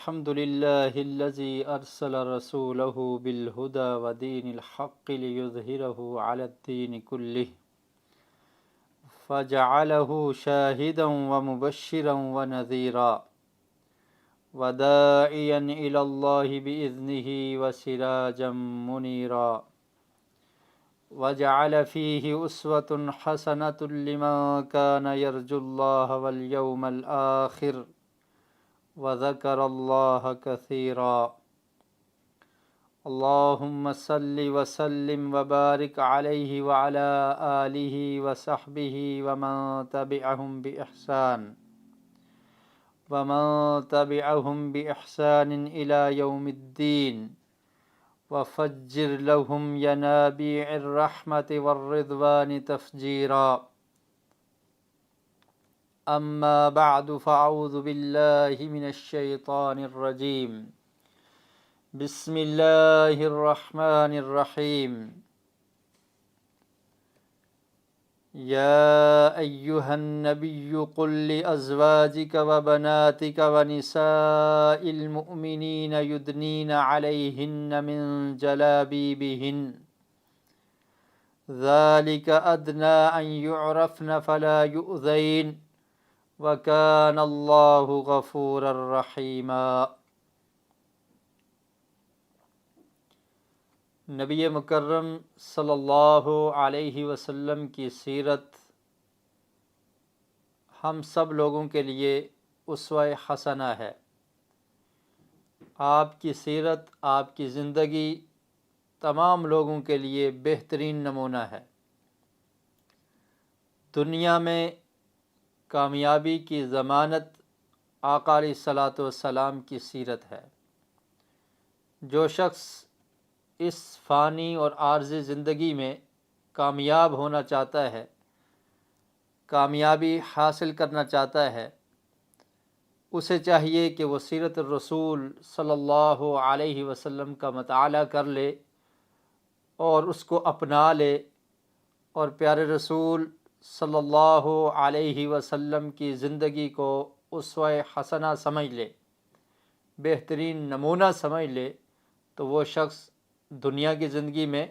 الحمد لله الذي أرسل رسوله بالهدى ودين الحق ليظهره على الدين كله فجعله شاهدا ومبشرا ونذيرا وداعيا إلى الله بإذنه وسراجا منيرا وجعل فيه أسوة حسنة لمن كان يرجو الله واليوم الآخر وذكر الله كثيرا اللهم صل وسلم وبارك عليه وعلى آله وصحبه ومن تبعهم بإحسان إلى يوم الدين وفجر لهم ينابيع الرحمة والرضوان تفجيرا أما بعد فأعوذ بالله من الشيطان الرجيم بسم الله الرحمن الرحيم يا أيها النبي قل لأزواجك وبناتك ونساء المؤمنين يدنين عليهن من جلابيبهن ذلك أدنى أن يعرفن فلا يؤذين وَكَانَ اللَّهُ غَفُورًا رَحِيمًا۔ نبی مکرم صلی اللہ علیہ وسلم کی سیرت ہم سب لوگوں کے لیے اسوہ حسنہ ہے۔ آپ کی سیرت، آپ کی زندگی تمام لوگوں کے لیے بہترین نمونہ ہے۔ دنیا میں کامیابی کی ضمانت آقا علیہ الصلاۃ والسلام کی سیرت ہے۔ جو شخص اس فانی اور عارضی زندگی میں کامیاب ہونا چاہتا ہے، کامیابی حاصل کرنا چاہتا ہے، اسے چاہیے کہ وہ سیرت الرسول صلی اللہ علیہ وسلم کا مطالعہ کر لے اور اس کو اپنا لے اور پیارے رسول صلی اللہ علیہ وسلم کی زندگی کو اسوہ حسنہ سمجھ لے، بہترین نمونہ سمجھ لے، تو وہ شخص دنیا کی زندگی میں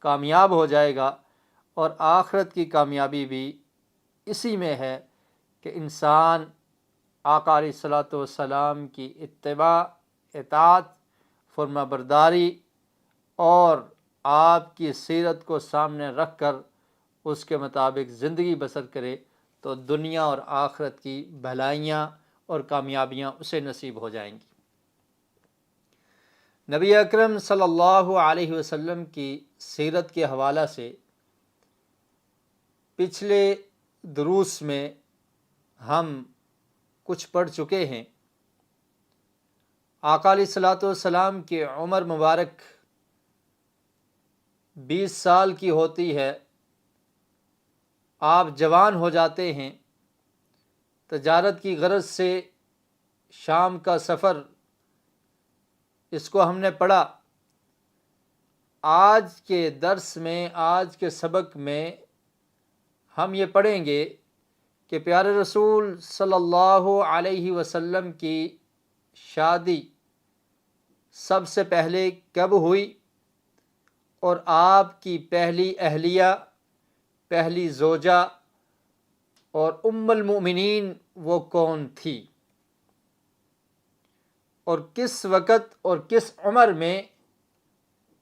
کامیاب ہو جائے گا، اور آخرت کی کامیابی بھی اسی میں ہے کہ انسان آقا علیہ الصلاۃ والسلام کی اتباع، اطاعت، فرما برداری اور آپ کی سیرت کو سامنے رکھ کر اس کے مطابق زندگی بسر کرے، تو دنیا اور آخرت کی بھلائیاں اور کامیابیاں اسے نصیب ہو جائیں گی۔ نبی اکرم صلی اللہ علیہ وسلم کی سیرت کے حوالہ سے پچھلے دروس میں ہم کچھ پڑھ چکے ہیں۔ آقا علیہ الصلاۃ والسلام کی عمر مبارک 20 سال کی ہوتی ہے، آپ جوان ہو جاتے ہیں۔ تجارت کی غرض سے شام کا سفر، اس کو ہم نے پڑھا۔ آج کے درس میں، آج کے سبق میں ہم یہ پڑھیں گے کہ پیارے رسول صلی اللہ علیہ وسلم کی شادی سب سے پہلے کب ہوئی، اور آپ کی پہلی اہلیہ، پہلی زوجہ اور ام المؤمنین وہ کون تھی، اور کس وقت اور کس عمر میں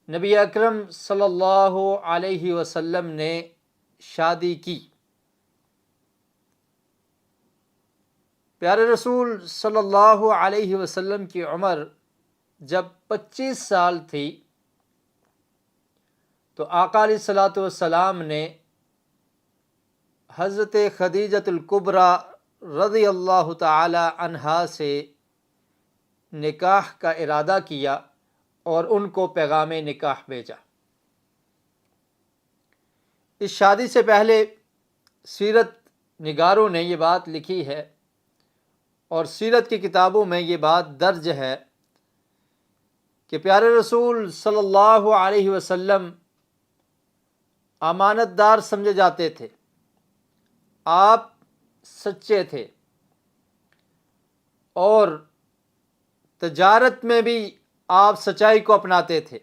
نبی اکرم صلی اللہ علیہ وسلم نے شادی کی۔ پیارے رسول صلی اللہ علیہ وسلم کی عمر جب 25 سال تھی تو آقا علیہ الصلاۃ والسلام نے حضرت خدیجۃ الکبریٰ رضی اللہ تعالی عنہا سے نکاح کا ارادہ کیا اور ان کو پیغام نکاح بھیجا۔ اس شادی سے پہلے سیرت نگاروں نے یہ بات لکھی ہے اور سیرت کی کتابوں میں یہ بات درج ہے کہ پیارے رسول صلی اللہ علیہ وسلم امانت دار سمجھے جاتے تھے، آپ سچے تھے، اور تجارت میں بھی آپ سچائی کو اپناتے تھے،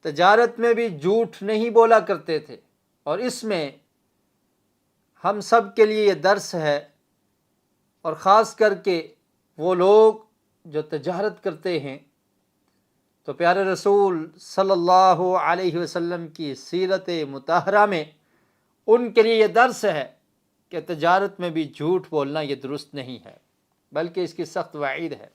تجارت میں بھی جھوٹ نہیں بولا کرتے تھے، اور اس میں ہم سب کے لیے یہ درس ہے، اور خاص کر کے وہ لوگ جو تجارت کرتے ہیں، تو پیارے رسول صلی اللہ علیہ وسلم کی سیرت مطہرہ میں ان کے لیے یہ درس ہے کہ تجارت میں بھی جھوٹ بولنا یہ درست نہیں ہے، بلکہ اس کی سخت وعید ہے۔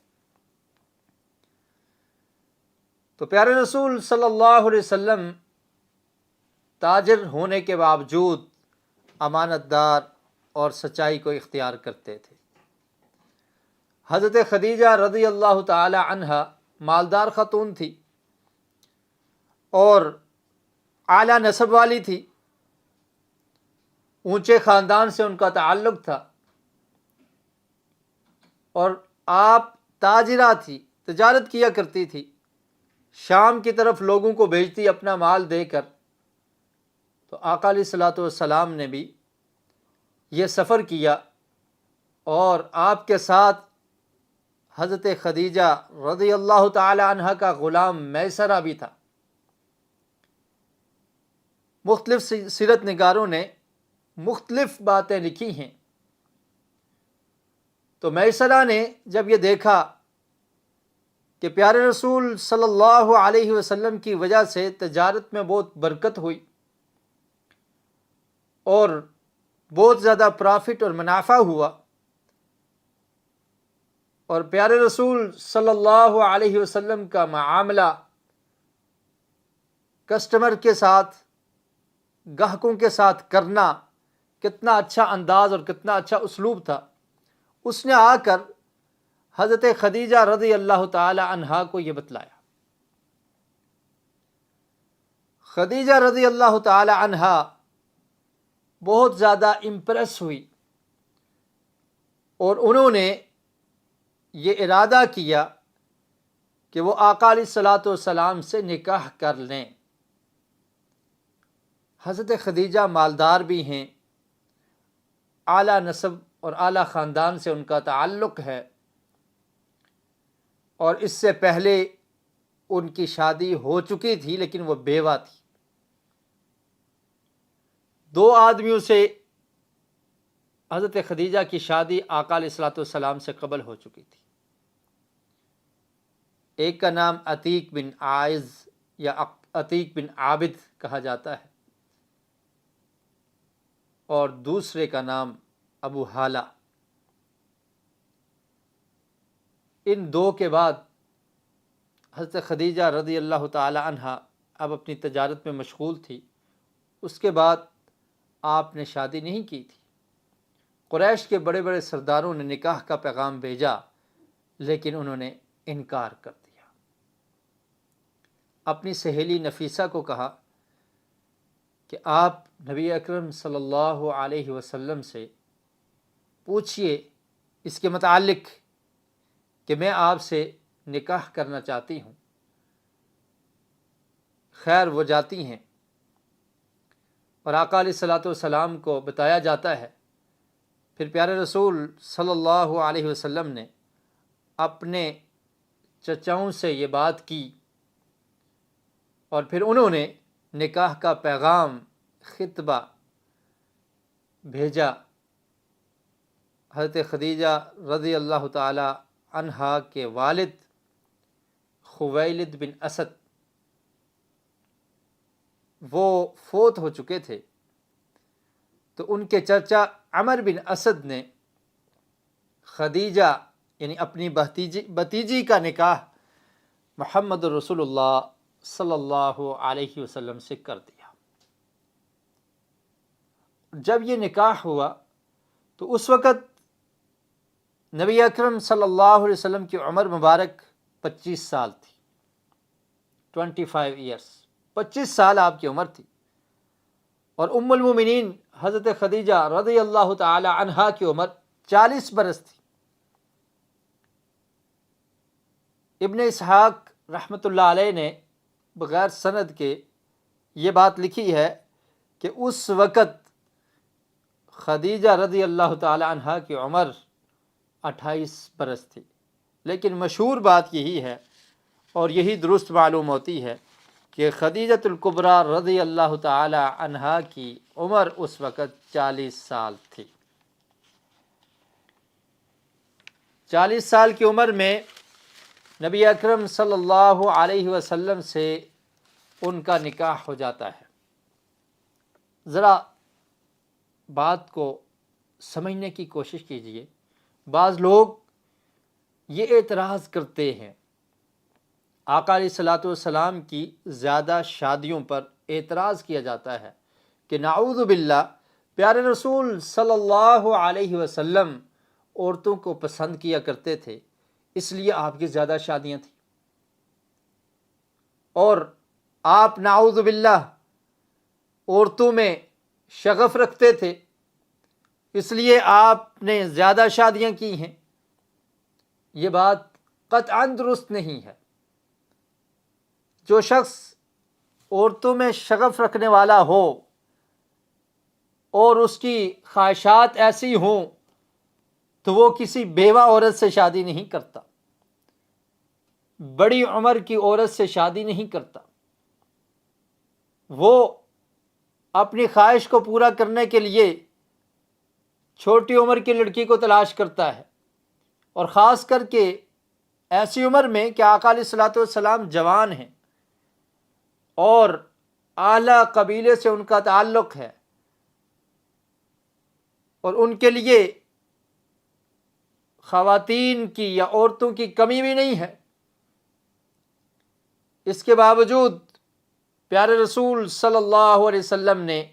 تو پیارے رسول صلی اللہ علیہ وسلم تاجر ہونے کے باوجود امانت دار اور سچائی کو اختیار کرتے تھے۔ حضرت خدیجہ رضی اللہ تعالی عنہا مالدار خاتون تھی اور اعلیٰ نسب والی تھی، اونچے خاندان سے ان کا تعلق تھا، اور آپ تاجرہ تھی، تجارت کیا کرتی تھی، شام کی طرف لوگوں کو بھیجتی اپنا مال دے کر۔ تو آقا علیہ الصلوۃ والسلام نے بھی یہ سفر کیا، اور آپ کے ساتھ حضرت خدیجہ رضی اللہ تعالی عنہ کا غلام میسرہ بھی تھا۔ مختلف سیرت نگاروں نے مختلف باتیں لکھی ہیں۔ تو میسرہ نے جب یہ دیکھا کہ پیارے رسول صلی اللہ علیہ وسلم کی وجہ سے تجارت میں بہت برکت ہوئی اور بہت زیادہ پرافٹ اور منافع ہوا، اور پیارے رسول صلی اللہ علیہ وسلم کا معاملہ کسٹمر کے ساتھ، گاہکوں کے ساتھ کرنا کتنا اچھا انداز اور کتنا اچھا اسلوب تھا، اس نے آ کر حضرت خدیجہ رضی اللہ تعالی عنہا کو یہ بتلایا۔ خدیجہ رضی اللہ تعالی عنہا بہت زیادہ امپریس ہوئی، اور انہوں نے یہ ارادہ کیا کہ وہ آقا علیہ الصلوۃ والسلام سے نکاح کر لیں۔ حضرت خدیجہ مالدار بھی ہیں، اعلیٰ نسب اور اعلیٰ خاندان سے ان کا تعلق ہے، اور اس سے پہلے ان کی شادی ہو چکی تھی لیکن وہ بیوہ تھی۔ 2 آدمیوں سے حضرت خدیجہ کی شادی آقا علیہ الصلوۃ والسلام سے قبل ہو چکی تھی۔ ایک کا نام عتیق بن عائض یا عتیق بن عابد کہا جاتا ہے، اور دوسرے کا نام ابو حالہ۔ ان 2 کے بعد حضرت خدیجہ رضی اللہ تعالی عنہا اب اپنی تجارت میں مشغول تھی۔ اس کے بعد آپ نے شادی نہیں کی تھی۔ قریش کے بڑے بڑے سرداروں نے نکاح کا پیغام بھیجا، لیکن انہوں نے انکار کر دیا۔ اپنی سہیلی نفیسہ کو کہا کہ آپ نبی اکرم صلی اللہ علیہ وسلم سے پوچھئے اس کے متعلق کہ میں آپ سے نکاح کرنا چاہتی ہوں۔ خیر وہ جاتی ہیں، اور آقا علیہ الصلوۃ والسلام کو بتایا جاتا ہے۔ پھر پیارے رسول صلی اللہ علیہ وسلم نے اپنے چچاؤں سے یہ بات کی، اور پھر انہوں نے نکاح کا پیغام، خطبہ بھیجا حضرت خدیجہ رضی اللہ تعالی عنہا کے والد خویلد بن اسد۔ وہ فوت ہو چکے تھے، تو ان کے چچا عمر بن اسد نے خدیجہ یعنی اپنی بھتیجی کا نکاح محمد رسول اللہ صلی اللہ علیہ وسلم سے کر دیا۔ جب یہ نکاح ہوا تو اس وقت نبی اکرم صلی اللہ علیہ وسلم کی عمر مبارک 25 سال تھی، 25 ایئرس، 25 سال آپ کی عمر تھی، اور ام المومنین حضرت خدیجہ رضی اللہ تعالی عنہا کی عمر 40 برس تھی۔ ابن اسحاق رحمۃ اللہ علیہ نے بغیر سند کے یہ بات لکھی ہے کہ اس وقت خدیجہ رضی اللہ تعالی عنہا کی عمر 28 برس تھی، لیکن مشہور بات یہی ہے اور یہی درست معلوم ہوتی ہے کہ خدیجۃ الکبریٰ رضی اللہ تعالی عنہا کی عمر اس وقت 40 سال تھی۔ 40 سال کی عمر میں نبی اکرم صلی اللہ علیہ وسلم سے ان کا نکاح ہو جاتا ہے۔ ذرا بات کو سمجھنے کی کوشش کیجئے۔ بعض لوگ یہ اعتراض کرتے ہیں، آقا علیہ الصلوۃ والسلام کی زیادہ شادیوں پر اعتراض کیا جاتا ہے کہ نعوذ باللہ پیارے رسول صلی اللہ علیہ وسلم عورتوں کو پسند کیا کرتے تھے، اس لیے آپ کی زیادہ شادیاں تھیں، اور آپ نعوذ باللہ عورتوں میں شغف رکھتے تھے، اس لیے آپ نے زیادہ شادیاں کی ہیں۔ یہ بات قطعاً درست نہیں ہے۔ جو شخص عورتوں میں شغف رکھنے والا ہو اور اس کی خواہشات ایسی ہوں تو وہ کسی بیوہ عورت سے شادی نہیں کرتا، بڑی عمر کی عورت سے شادی نہیں کرتا۔ وہ اپنی خواہش کو پورا کرنے کے لیے چھوٹی عمر کی لڑکی کو تلاش کرتا ہے، اور خاص کر کے ایسی عمر میں کہ آقا علیہ الصلوۃ والسلام جوان ہیں اور اعلیٰ قبیلے سے ان کا تعلق ہے، اور ان کے لیے خواتین کی یا عورتوں کی کمی بھی نہیں ہے۔ اس کے باوجود پیارے رسول صلی اللہ علیہ وسلم نے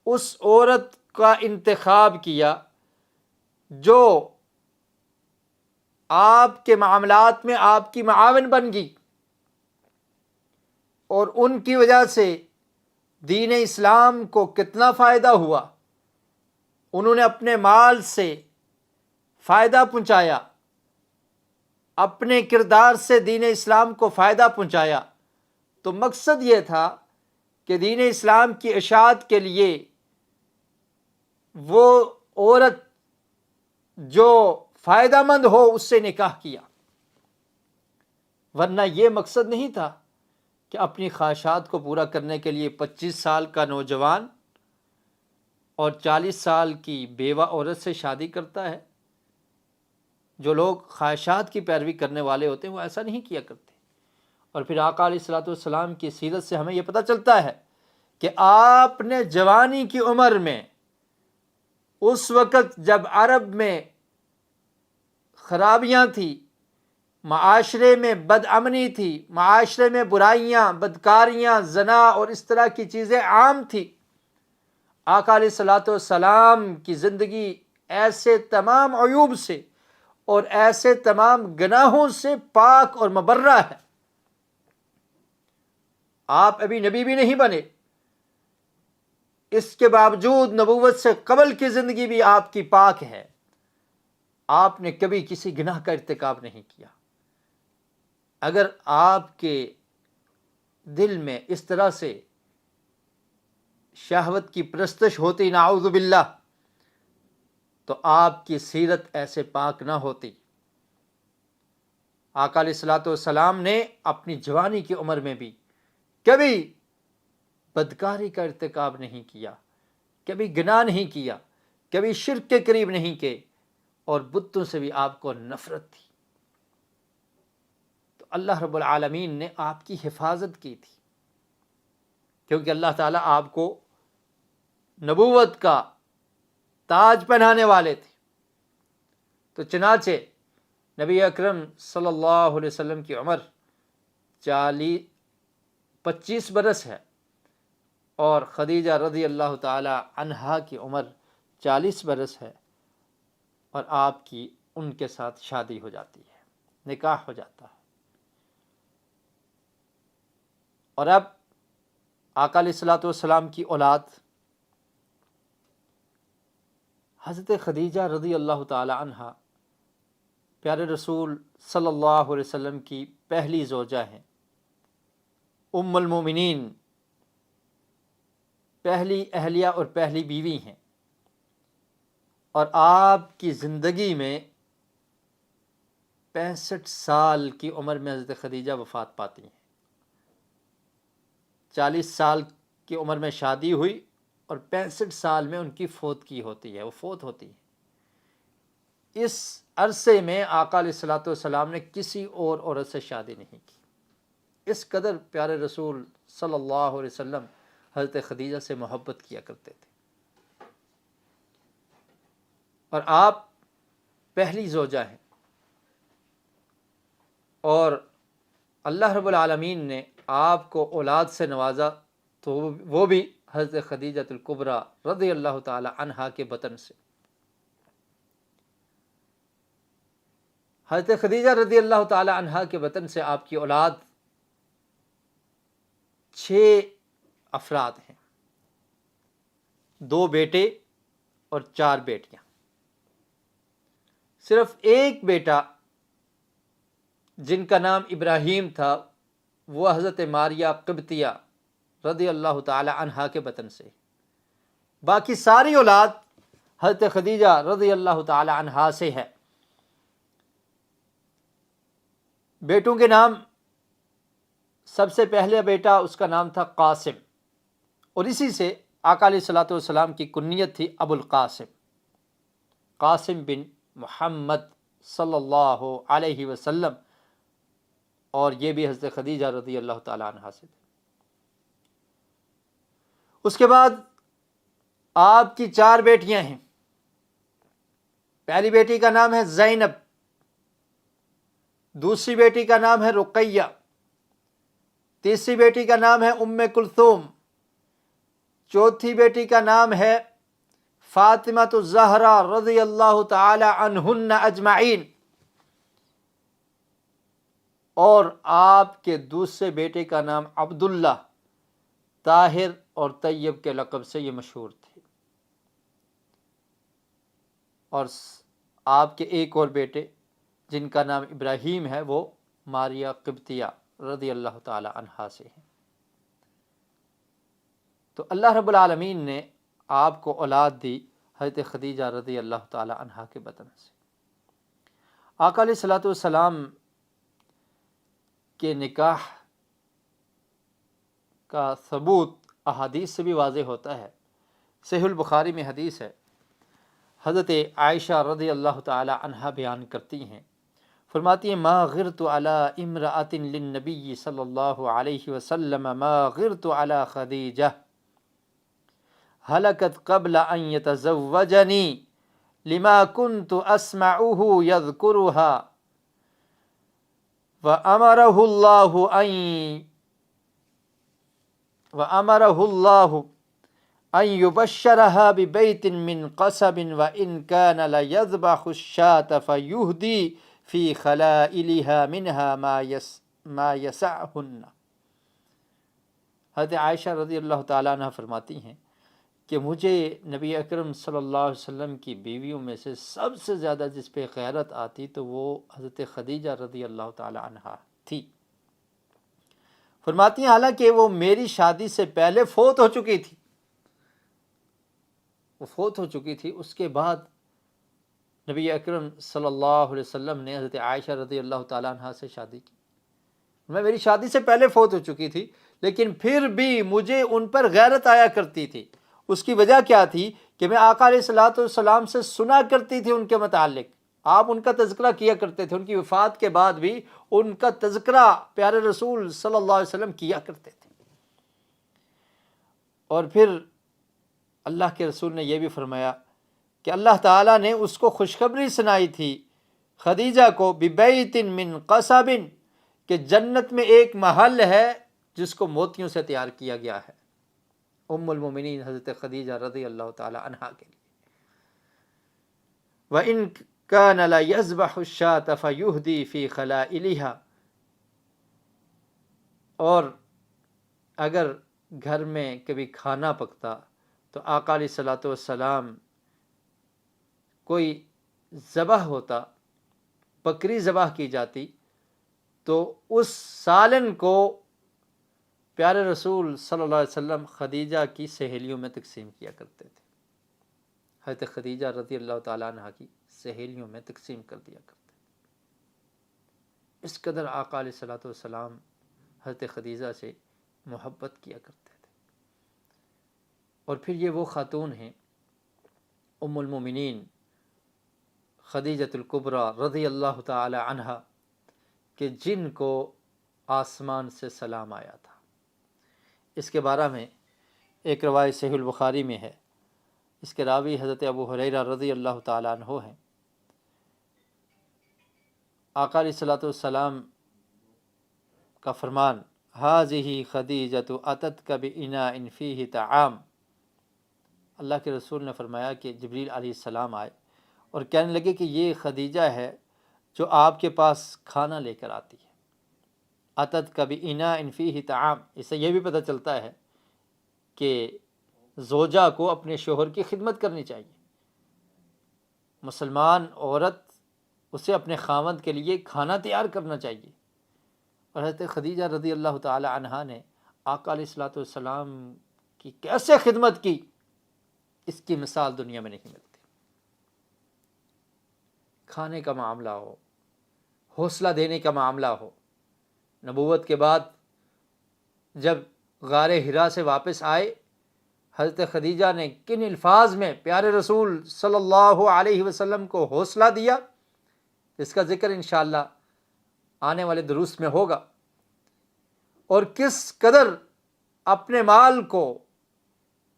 اس عورت کا انتخاب کیا جو آپ کے معاملات میں آپ کی معاون بن گئی، اور ان کی وجہ سے دین اسلام کو کتنا فائدہ ہوا۔ انہوں نے اپنے مال سے فائدہ پہنچایا، اپنے کردار سے دین اسلام کو فائدہ پہنچایا۔ تو مقصد یہ تھا کہ دین اسلام کی اشاعت کے لیے وہ عورت جو فائدہ مند ہو اس سے نکاح کیا، ورنہ یہ مقصد نہیں تھا کہ اپنی خواہشات کو پورا کرنے کے لیے 25 سال کا نوجوان اور 40 سال کی بیوہ عورت سے شادی کرتا ہے۔ جو لوگ خواہشات کی پیروی کرنے والے ہوتے ہیں وہ ایسا نہیں کیا کرتے۔ اور پھر آقا علیہ الصلوۃ والسلام کی سیرت سے ہمیں یہ پتہ چلتا ہے کہ آپ نے جوانی کی عمر میں، اس وقت جب عرب میں خرابیاں تھیں، معاشرے میں بدامنی تھی، معاشرے میں برائیاں، بدکاریاں، زنا اور اس طرح کی چیزیں عام تھی، آقا علیہ الصلوۃ والسلام کی زندگی ایسے تمام عیوب سے اور ایسے تمام گناہوں سے پاک اور مبرہ ہے۔ آپ ابھی نبی بھی نہیں بنے، اس کے باوجود نبوت سے قبل کی زندگی بھی آپ کی پاک ہے۔ آپ نے کبھی کسی گناہ کا ارتکاب نہیں کیا۔ اگر آپ کے دل میں اس طرح سے شہوت کی پرستش ہوتی نعوذ باللہ تو آپ کی سیرت ایسے پاک نہ ہوتی۔ آقا علیہ الصلوۃ والسلام نے اپنی جوانی کی عمر میں بھی کبھی بدکاری کا ارتکاب نہیں کیا، کبھی گناہ نہیں کیا، کبھی شرک کے قریب نہیں گئے، اور بتوں سے بھی آپ کو نفرت تھی۔ تو اللہ رب العالمین نے آپ کی حفاظت کی تھی، کیونکہ اللہ تعالیٰ آپ کو نبوت کا تاج پہنانے والے تھے۔ تو چنانچہ نبی اکرم صلی اللہ علیہ وسلم کی عمر 25 برس ہے، اور خدیجہ رضی اللہ تعالی عنہا کی عمر 40 برس ہے، اور آپ کی ان کے ساتھ شادی ہو جاتی ہے، نکاح ہو جاتا ہے۔ اور اب آقا علیہ الصلوۃ والسلام کی اولاد حضرت خدیجہ رضی اللہ تعالی عنہا پیارے رسول صلی اللہ علیہ وسلم کی پہلی زوجہ ہیں، ام المومنین، پہلی اہلیہ اور پہلی بیوی ہیں، اور آپ کی زندگی میں 65 سال کی عمر میں حضرت خدیجہ وفات پاتی ہیں۔ 40 سال کی عمر میں شادی ہوئی اور 65 سال میں ان کی فوتگی ہوتی ہے، وہ فوت ہوتی ہے۔ اس عرصے میں آقا علیہ الصلوۃ والسلام نے کسی اور عورت سے شادی نہیں کی۔ اس قدر پیارے رسول صلی اللہ علیہ وسلم حضرت خدیجہ سے محبت کیا کرتے تھے، اور آپ پہلی زوجہ ہیں، اور اللہ رب العالمین نے آپ کو اولاد سے نوازا تو وہ بھی حضرت خدیجہ الکبریٰ رضی اللہ تعالی عنہا کے بطن سے۔ حضرت خدیجہ رضی اللہ تعالی عنہا کے بطن سے آپ کی اولاد 6 افراد ہیں، 2 بیٹے اور 4 بیٹیاں۔ صرف ایک بیٹا جن کا نام ابراہیم تھا وہ حضرت ماریہ قبطیہ رضی اللہ تعالی عنہا کے بطن سے۔ باقی ساری اولاد حضرت خدیجہ رضی اللہ تعالی عنہا سے ہے۔ بیٹوں کے نام، سب سے پہلے بیٹا اس کا نام تھا قاسم، اور اسی سے آقا علیہ الصلوۃ والسلام کی کنیت تھی ابو القاسم، قاسم بن محمد صلی اللہ علیہ وسلم، اور یہ بھی حضرت خدیجہ رضی اللہ تعالی عنہا سے تھے۔ اس کے بعد آپ کی 4 بیٹیاں ہیں۔ پہلی بیٹی کا نام ہے زینب، دوسری بیٹی کا نام ہے رقیہ، تیسری بیٹی کا نام ہے ام کلثوم، چوتھی بیٹی کا نام ہے فاطمہ الزہرا رضی اللہ تعالی عنہن اجمعین، اور آپ کے دوسرے بیٹے کا نام عبداللہ، طاہر اور طیب کے لقب سے یہ مشہور تھے، اور آپ کے ایک اور بیٹے جن کا نام ابراہیم ہے وہ ماریہ قبطیہ رضی اللہ تعالی عنہا سے ہیں۔ تو اللہ رب العالمین نے آپ کو اولاد دی حضرت خدیجہ رضی اللہ تعالی عنہا کے بطن سے۔ آقا علیہ الصلوۃ والسلام کے نکاح کا ثبوت احادیث سے بھی واضح ہوتا ہے۔ صحیح البخاری میں حدیث ہے، حضرت عائشہ رضی اللہ تعالی عنہا بیان کرتی ہیں، فرماتی ہیں ما غرت علی امرأۃ للنبی صلی اللہ علیہ وسلم ما غرت علی خدیجہ ہلکت قبل ان یتزوجنی لما كنت اسمعه يذكرها وامره الله ان يبشرها ببيت من قصب وان كان ليذبح الشاة فيهدي في خلائلها منها ما يسعهن۔ حضرت عائشہ رضی اللہ تعالیٰ عنہ فرماتی ہیں کہ مجھے نبی اکرم صلی اللہ علیہ وسلم کی بیویوں میں سے سب سے زیادہ جس پہ غیرت آتی تو وہ حضرت خدیجہ رضی اللہ تعالی عنہا تھی۔ فرماتی ہیں حالانکہ وہ میری شادی سے پہلے فوت ہو چکی تھی، اس کے بعد نبی اکرم صلی اللہ علیہ وسلم نے حضرت عائشہ رضی اللہ تعالی عنہا سے شادی کی۔ میں میری شادی سے پہلے فوت ہو چکی تھی لیکن پھر بھی مجھے ان پر غیرت آیا کرتی تھی۔ اس کی وجہ کیا تھی کہ میں آقا علیہ الصلوۃ والسلام سے سنا کرتی تھی ان کے متعلق، آپ ان کا تذکرہ کیا کرتے تھے، ان کی وفات کے بعد بھی ان کا تذکرہ پیارے رسول صلی اللہ علیہ وسلم کیا کرتے تھے۔ اور پھر اللہ کے رسول نے یہ بھی فرمایا کہ اللہ تعالیٰ نے اس کو خوشخبری سنائی تھی خدیجہ کو ببیت من قصب، کہ جنت میں ایک محل ہے جس کو موتیوں سے تیار کیا گیا ہے، ام المومنین حضرت خدیجہ رضی اللہ تعالی عنہا کے لیے۔ وَإِن كَانَ لَيَذْبَحُ الشَّاةَ فَيُهْدِي فِي خَلَائِلِهَا، اور اگر گھر میں کبھی کھانا پکتا تو آقا علیہ الصلوۃ والسلام کوئی ذبح ہوتا، بکری ذبح کی جاتی تو اس سالن کو پیارے رسول صلی اللہ علیہ وسلم خدیجہ کی سہیلیوں میں تقسیم کیا کرتے تھے، حضرت خدیجہ رضی اللہ تعالیٰ عنہ کی سہیلیوں میں تقسیم کر دیا کرتے۔ اس قدر آقا علیہ الصلوۃ والسلام حضرت خدیجہ سے محبت کیا کرتے تھے۔ اور پھر یہ وہ خاتون ہیں ام المومنین خدیجۃ الکبریٰ رضی اللہ تعالی عنہا کہ جن کو آسمان سے سلام آیا تھا۔ اس کے بارے میں ایک روایت صحیح البخاری میں ہے، اس کے راوی حضرت ابو ہریرہ رضی اللہ تعالی عنہ ہیں۔ آقا علیہ الصلوۃ والسلام کا فرمان، ھذہ خدیجۃ اتتک باناء فیہ طعام، اللہ کے رسول نے فرمایا کہ جبریل علیہ السلام آئے اور کہنے لگے کہ یہ خدیجہ ہے جو آپ کے پاس کھانا لے کر آتی ہے۔ اتتک باناء فیہ طعام، اس سے یہ بھی پتہ چلتا ہے کہ زوجہ کو اپنے شوہر کی خدمت کرنی چاہیے۔ مسلمان عورت اسے اپنے خاوند کے لیے کھانا تیار کرنا چاہیے۔ اور حضرت خدیجہ رضی اللہ تعالی عنہا نے آقا علیہ الصلوۃ والسلام کی کیسے خدمت کی، اس کی مثال دنیا میں نہیں ملتی۔ کھانے کا معاملہ ہو، حوصلہ دینے کا معاملہ ہو۔ نبوت کے بعد جب غار حرا سے واپس آئے، حضرت خدیجہ نے کن الفاظ میں پیارے رسول صلی اللہ علیہ وسلم کو حوصلہ دیا، اس کا ذکر انشاءاللہ آنے والے دروس میں ہوگا۔ اور کس قدر اپنے مال کو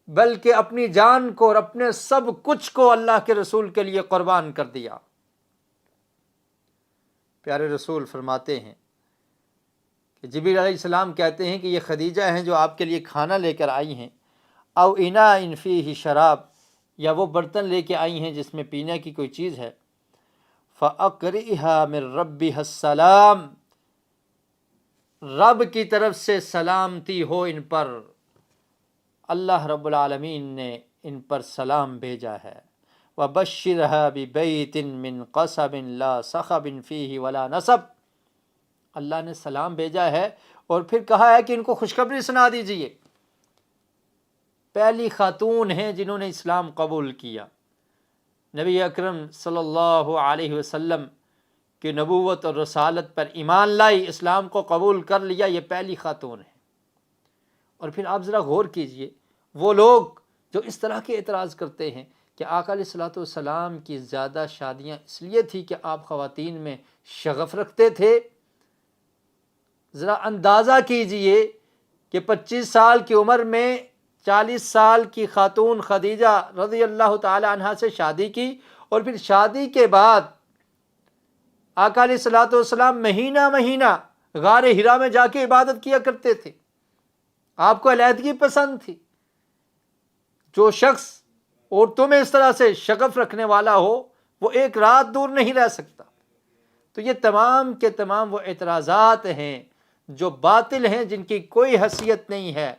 بلکہ اپنی جان کو اور اپنے سب کچھ کو اللہ کے رسول کے لیے قربان کر دیا۔ پیارے رسول فرماتے ہیں کہ جبریل علیہ السلام کہتے ہیں کہ یہ خدیجہ ہیں جو آپ کے لیے کھانا لے کر آئی ہیں، او اناء فیہ شراب، یا وہ برتن لے کے آئی ہیں جس میں پینے کی کوئی چیز ہے، فَأَقْرِئْهَا مِن رَبِّهَا السَّلَامُ، رب کی طرف سے سلامتی ہو ان پر، اللہ رب العالمین نے ان پر سلام بھیجا ہے۔ وَبَشِّرْهَا بِبَيْتٍ مِّن قَصَبٍ لَا صَخَبٍ فِيهِ وَلَا نَصَبٍ، اللہ نے سلام بھیجا ہے اور پھر کہا ہے کہ ان کو خوشخبری سنا دیجئے۔ پہلی خاتون ہیں جنہوں نے اسلام قبول کیا، نبی اکرم صلی اللہ علیہ وسلم کی نبوت اور رسالت پر ایمان لائی، اسلام کو قبول کر لیا، یہ پہلی خاتون ہے۔ اور پھر آپ ذرا غور کیجئے، وہ لوگ جو اس طرح کے اعتراض کرتے ہیں کہ آقا علیہ الصلوۃ والسلام کی زیادہ شادیاں اس لیے تھی کہ آپ خواتین میں شغف رکھتے تھے، ذرا اندازہ کیجئے کہ 25 سال کی عمر میں 40 سال کی خاتون خدیجہ رضی اللہ تعالی عنہا سے شادی کی، اور پھر شادی کے بعد آقا علیہ الصلوۃ والسلام مہینہ مہینہ غار حرا میں جا کے عبادت کیا کرتے تھے۔ آپ کو علیحدگی پسند تھی۔ جو شخص عورتوں میں اس طرح سے شغف رکھنے والا ہو وہ ایک رات دور نہیں رہ سکتا۔ تو یہ تمام کے تمام وہ اعتراضات ہیں جو باطل ہیں، جن کی کوئی حیثیت نہیں ہے۔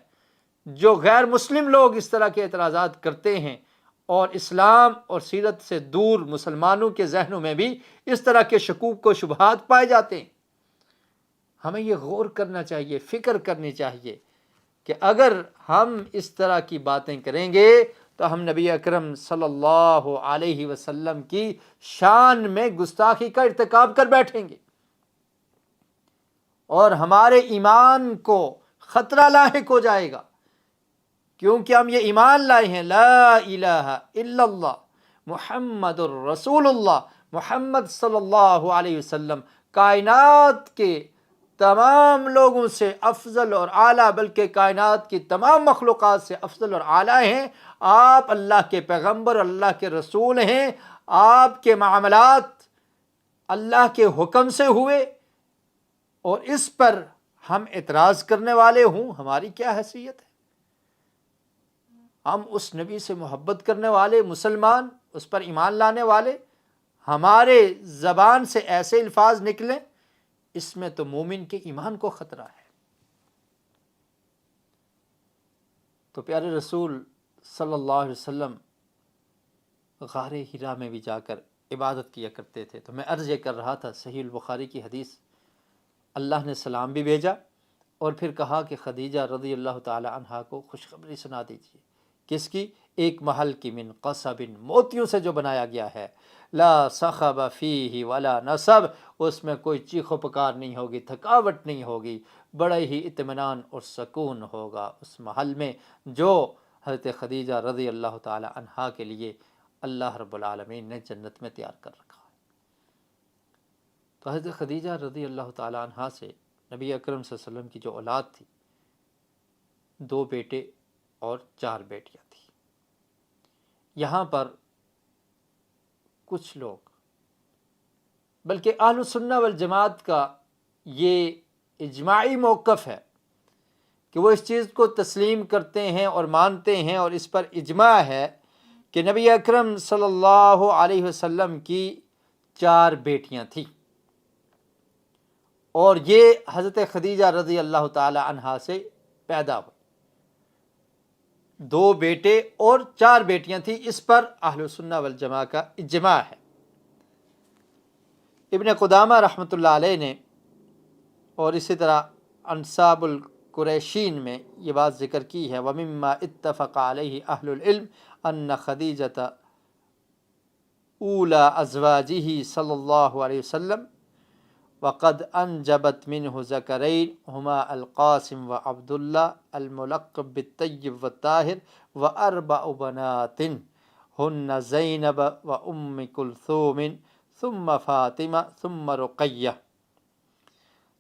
جو غیر مسلم لوگ اس طرح کے اعتراضات کرتے ہیں اور اسلام اور سیرت سے دور مسلمانوں کے ذہنوں میں بھی اس طرح کے شکوک و شبہات پائے جاتے ہیں۔ ہمیں یہ غور کرنا چاہیے، فکر کرنی چاہیے کہ اگر ہم اس طرح کی باتیں کریں گے تو ہم نبی اکرم صلی اللہ علیہ وسلم کی شان میں گستاخی کا ارتکاب کر بیٹھیں گے اور ہمارے ایمان کو خطرہ لاحق ہو جائے گا، کیونکہ ہم یہ ایمان لائے ہیں لا الہ الا اللہ محمد الرسول اللہ، محمد صلی اللہ علیہ وسلم کائنات کے تمام لوگوں سے افضل اور اعلیٰ، بلکہ کائنات کی تمام مخلوقات سے افضل اور اعلیٰ ہیں۔ آپ اللہ کے پیغمبر، اللہ کے رسول ہیں، آپ کے معاملات اللہ کے حکم سے ہوئے، اور اس پر ہم اعتراض کرنے والے ہوں، ہماری کیا حیثیت ہے؟ ہم اس نبی سے محبت کرنے والے مسلمان، اس پر ایمان لانے والے، ہمارے زبان سے ایسے الفاظ نکلیں، اس میں تو مومن کے ایمان کو خطرہ ہے۔ تو پیارے رسول صلی اللہ علیہ وسلم غار حرا میں بھی جا کر عبادت کیا کرتے تھے۔ تو میں عرض یہ کر رہا تھا، صحیح البخاری کی حدیث، اللہ نے سلام بھی بھیجا اور پھر کہا کہ خدیجہ رضی اللہ تعالی عنہا کو خوشخبری سنا دیجیے۔ کس کی؟ ایک محل کی من قصب موتیوں سے جو بنایا گیا ہے، لا صخب فیہ ولا نصب، اس میں کوئی چیخ و پکار نہیں ہوگی، تھکاوٹ نہیں ہوگی، بڑے ہی اطمینان اور سکون ہوگا اس محل میں جو حضرت خدیجہ رضی اللہ تعالی عنہا کے لیے اللہ رب العالمین نے جنت میں تیار کر رکھا ہے۔ تو حضرت خدیجہ رضی اللہ تعالی عنہا سے نبی اکرم صلی اللہ علیہ وسلم کی جو اولاد تھی، 2 بیٹے اور 4 بیٹیاں تھیں۔ یہاں پر کچھ لوگ، بلکہ اہل السنہ والجماعت کا یہ اجماعی موقف ہے کہ وہ اس چیز کو تسلیم کرتے ہیں اور مانتے ہیں، اور اس پر اجماع ہے کہ نبی اکرم صلی اللہ علیہ وسلم کی 4 بیٹیاں تھیں، اور یہ حضرت خدیجہ رضی اللہ تعالی عنہا سے پیدا ہوئی۔ 2 بیٹے اور 4 بیٹیاں تھیں، اس پر اہل السنہ والجماع کا اجماع ہے۔ ابن قدامہ رحمۃ اللہ علیہ نے اور اسی طرح انصاب القریشین میں یہ بات ذکر کی ہے، وَمِمَّا اتَّفَقَ عَلَيْهِ أَهْلُ الْعِلْمِ أَنَّ خَدِيجَةَ أُولَى أَزْوَاجِهِ صلی اللہ علیہ وسلم وقد انجبت منه ذکرین هما القاسم وعبد اللہ الملقب بالطیب والطاہر و4 بنات ہن زینب وام کلثوم ثم فاطمہ ثم رقیہ۔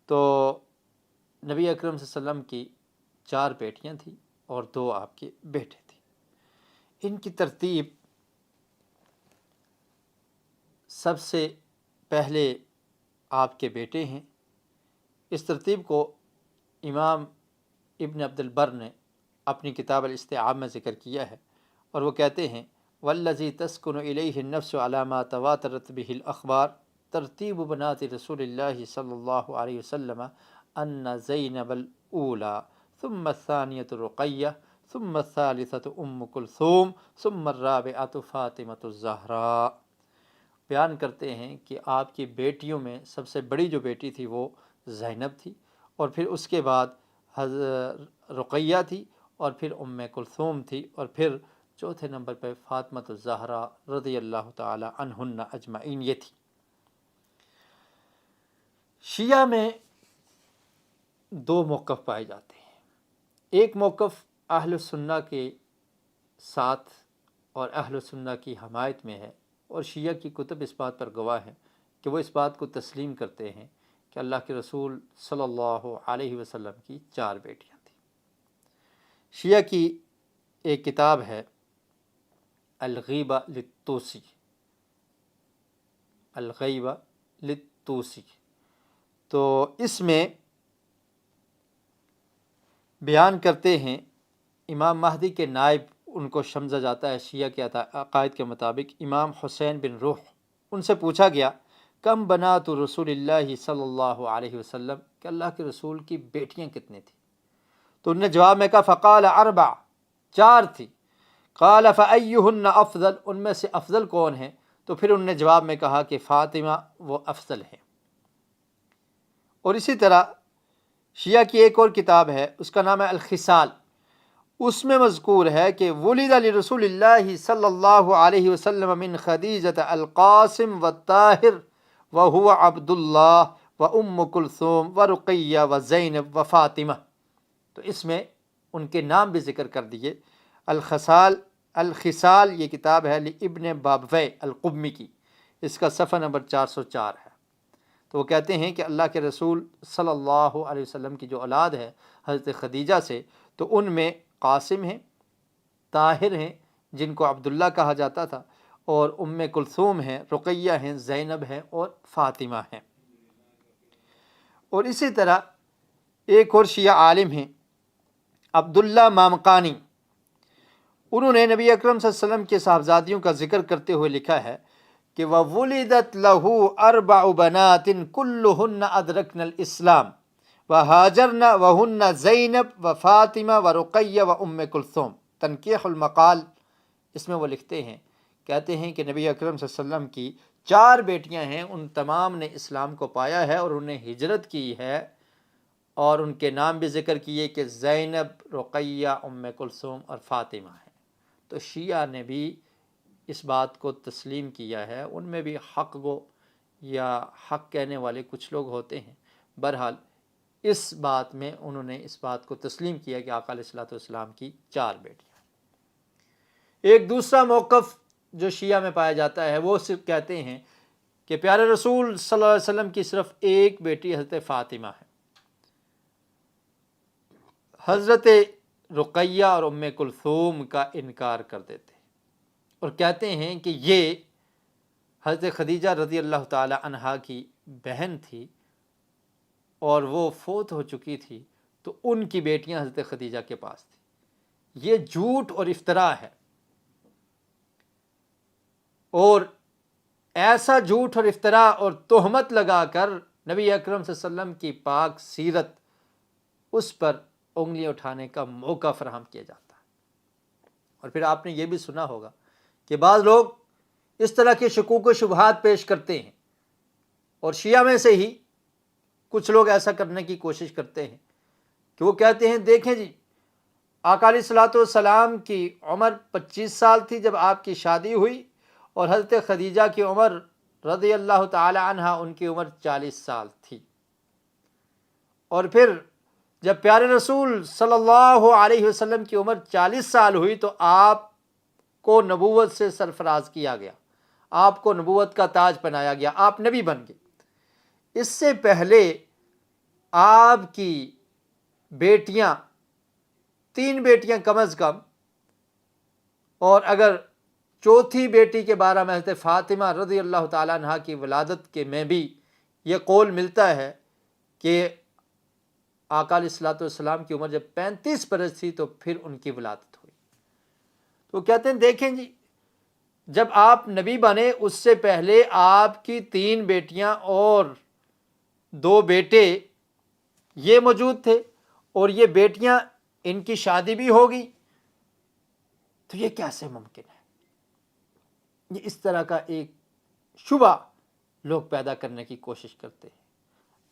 تو نبی اکرم صلی اللہ علیہ وسلم کی 4 بیٹیاں تھیں اور 2 آپ کے بیٹے تھے۔ ان کی ترتیب سب سے پہلے آپ کے بیٹے ہیں۔ اس ترتیب کو امام ابن عبد البر نے اپنی کتاب الاستیعاب میں ذکر کیا ہے، اور وہ کہتے ہیں والذی تسکن الیہ النفس علی ما تواترت بہ الاخبار ترتیب بنات رسول اللہ صلی اللہ علیہ وسلم ان زینب الاولی ثم الثانیۃ رقیہ ثم الثالثۃ ام کلثوم ثم الرابعۃ فاطمۃ الزہراء۔ بیان کرتے ہیں کہ آپ کی بیٹیوں میں سب سے بڑی جو بیٹی تھی وہ زینب تھی، اور پھر اس کے بعد رقیہ تھی، اور پھر ام کلثوم تھی، اور پھر چوتھے نمبر پہ فاطمۃ الزہراء رضی اللہ تعالی عنہن اجمعین یہ تھی۔ شیعہ میں 2 موقف پائے جاتے ہیں، ایک موقف اہل السنہ کے ساتھ اور اہل السنہ کی حمایت میں ہے، اور شیعہ کی کتب اس بات پر گواہ ہیں کہ وہ اس بات کو تسلیم کرتے ہیں کہ اللہ کے رسول صلی اللہ علیہ وسلم کی 4 بیٹیاں تھیں۔ شیعہ کی ایک کتاب ہے الغیبہ للطوسی، الغیبہ للطوسی، تو اس میں بیان کرتے ہیں امام مہدی کے نائب ان کو سمجھا جاتا ہے شیعہ کے عقائد کے مطابق امام حسین بن روح۔ ان سے پوچھا گیا کم بنات رسول اللہ صلی اللہ علیہ وسلم، کہ اللہ کے رسول کی بیٹیاں کتنی تھیں؟ تو انہوں نے جواب میں کہا فقال 4، 4 تھی۔ قال فأیہن افضل، ان میں سے افضل کون ہیں؟ تو پھر انہوں نے جواب میں کہا کہ فاطمہ وہ افضل ہیں۔ اور اسی طرح شیعہ کی ایک اور کتاب ہے، اس کا نام ہے الخصال، اس میں مذکور ہے کہ ولد لرسول اللہ صلی اللہ علیہ وسلم من خدیجۃ القاسم والطاہر وهو عبد اللہ وام کلثوم ورقیہ وزینب وفاطمہ۔ تو اس میں ان کے نام بھی ذکر کر دیے۔ الخصال یہ کتاب ہے لابن بابویہ القمی کی، اس کا صفحہ نمبر 404 ہے۔ تو وہ کہتے ہیں کہ اللہ کے رسول صلی اللہ علیہ وسلم کی جو اولاد ہے حضرت خدیجہ سے، تو ان میں قاسم ہیں، طاہر ہیں جن کو عبداللہ کہا جاتا تھا، اور ام کلثوم ہیں، رقیہ ہیں، زینب ہیں اور فاطمہ ہیں۔ اور اسی طرح ایک اور شیعہ عالم ہیں عبداللہ مامقانی، انہوں نے نبی اکرم صلی اللہ علیہ وسلم کے صاحبزادیوں کا ذکر کرتے ہوئے لکھا ہے کہ وَوُلِدَتْ لَهُ 4 بنات كُلُّهُنَّ أَدْرَكْنَ الْإِسْلَامَ وَهَاجَرْنَ وَهُنَّ زَيْنَبْ وَفَاطِمَةُ وَرُقَيَّةُ وَأُمُّ كُلْثُوم۔ تنقیح المقال، اس میں وہ لکھتے ہیں، کہتے ہیں کہ نبی اکرم صلی اللہ علیہ وسلم کی 4 بیٹیاں ہیں، ان تمام نے اسلام کو پایا ہے اور انہیں ہجرت کی ہے، اور ان کے نام بھی ذکر کیے کہ زینب، رقیہ، ام کلثوم اور فاطمہ ہیں۔ تو شیعہ نے بھی اس بات کو تسلیم کیا ہے. ان میں بھی حق گو یا حق کہنے والے کچھ لوگ ہوتے ہیں. بہرحال اس بات میں انہوں نے اس بات کو تسلیم کیا کہ آقا علیہ الصلوۃ والسلام کی 4 بیٹیاں. ایک دوسرا موقف جو شیعہ میں پایا جاتا ہے وہ صرف کہتے ہیں کہ پیارے رسول صلی اللہ علیہ وسلم کی صرف ایک بیٹی حضرت فاطمہ ہے. حضرت رقیہ اور ام کلثوم کا انکار کر دیتے ہیں اور کہتے ہیں کہ یہ حضرت خدیجہ رضی اللہ تعالی عنہا کی بہن تھی اور وہ فوت ہو چکی تھی، تو ان کی بیٹیاں حضرت خدیجہ کے پاس تھیں. یہ جھوٹ اور افتراء ہے، اور ایسا جھوٹ اور افتراء اور تہمت لگا کر نبی اکرم صلی اللہ علیہ وسلم کی پاک سیرت اس پر انگلیاں اٹھانے کا موقع فراہم کیا جاتا ہے. اور پھر آپ نے یہ بھی سنا ہوگا کہ بعض لوگ اس طرح کے شکوک و شبہات پیش کرتے ہیں، اور شیعہ میں سے ہی کچھ لوگ ایسا کرنے کی کوشش کرتے ہیں کہ وہ کہتے ہیں دیکھیں جی، آقا علیہ الصلوۃ والسلام کی عمر 25 سال تھی جب آپ کی شادی ہوئی، اور حضرت خدیجہ کی عمر رضی اللہ تعالی عنہا ان کی عمر 40 سال تھی. اور پھر جب پیارے رسول صلی اللہ علیہ وسلم کی عمر 40 سال ہوئی تو آپ کو نبوت سے سرفراز کیا گیا، آپ کو نبوت کا تاج پہنایا گیا، آپ نبی بن گئے. اس سے پہلے آپ کی بیٹیاں 3 بیٹیاں کم از کم، اور اگر چوتھی بیٹی کے بارے میں حضرت فاطمہ رضی اللہ تعالیٰ عنہ کی ولادت کے میں بھی یہ قول ملتا ہے کہ آقا علیہ الصلوۃ والسلام کی عمر جب 35 برس تھی تو پھر ان کی ولادت ہوئی. تو کہتے ہیں دیکھیں جی، جب آپ نبی بنے اس سے پہلے آپ کی 3 بیٹیاں اور 2 بیٹے یہ موجود تھے، اور یہ بیٹیاں ان کی شادی بھی ہوگی، تو یہ کیسے ممکن ہے؟ یہ اس طرح کا ایک شبہ لوگ پیدا کرنے کی کوشش کرتے ہیں.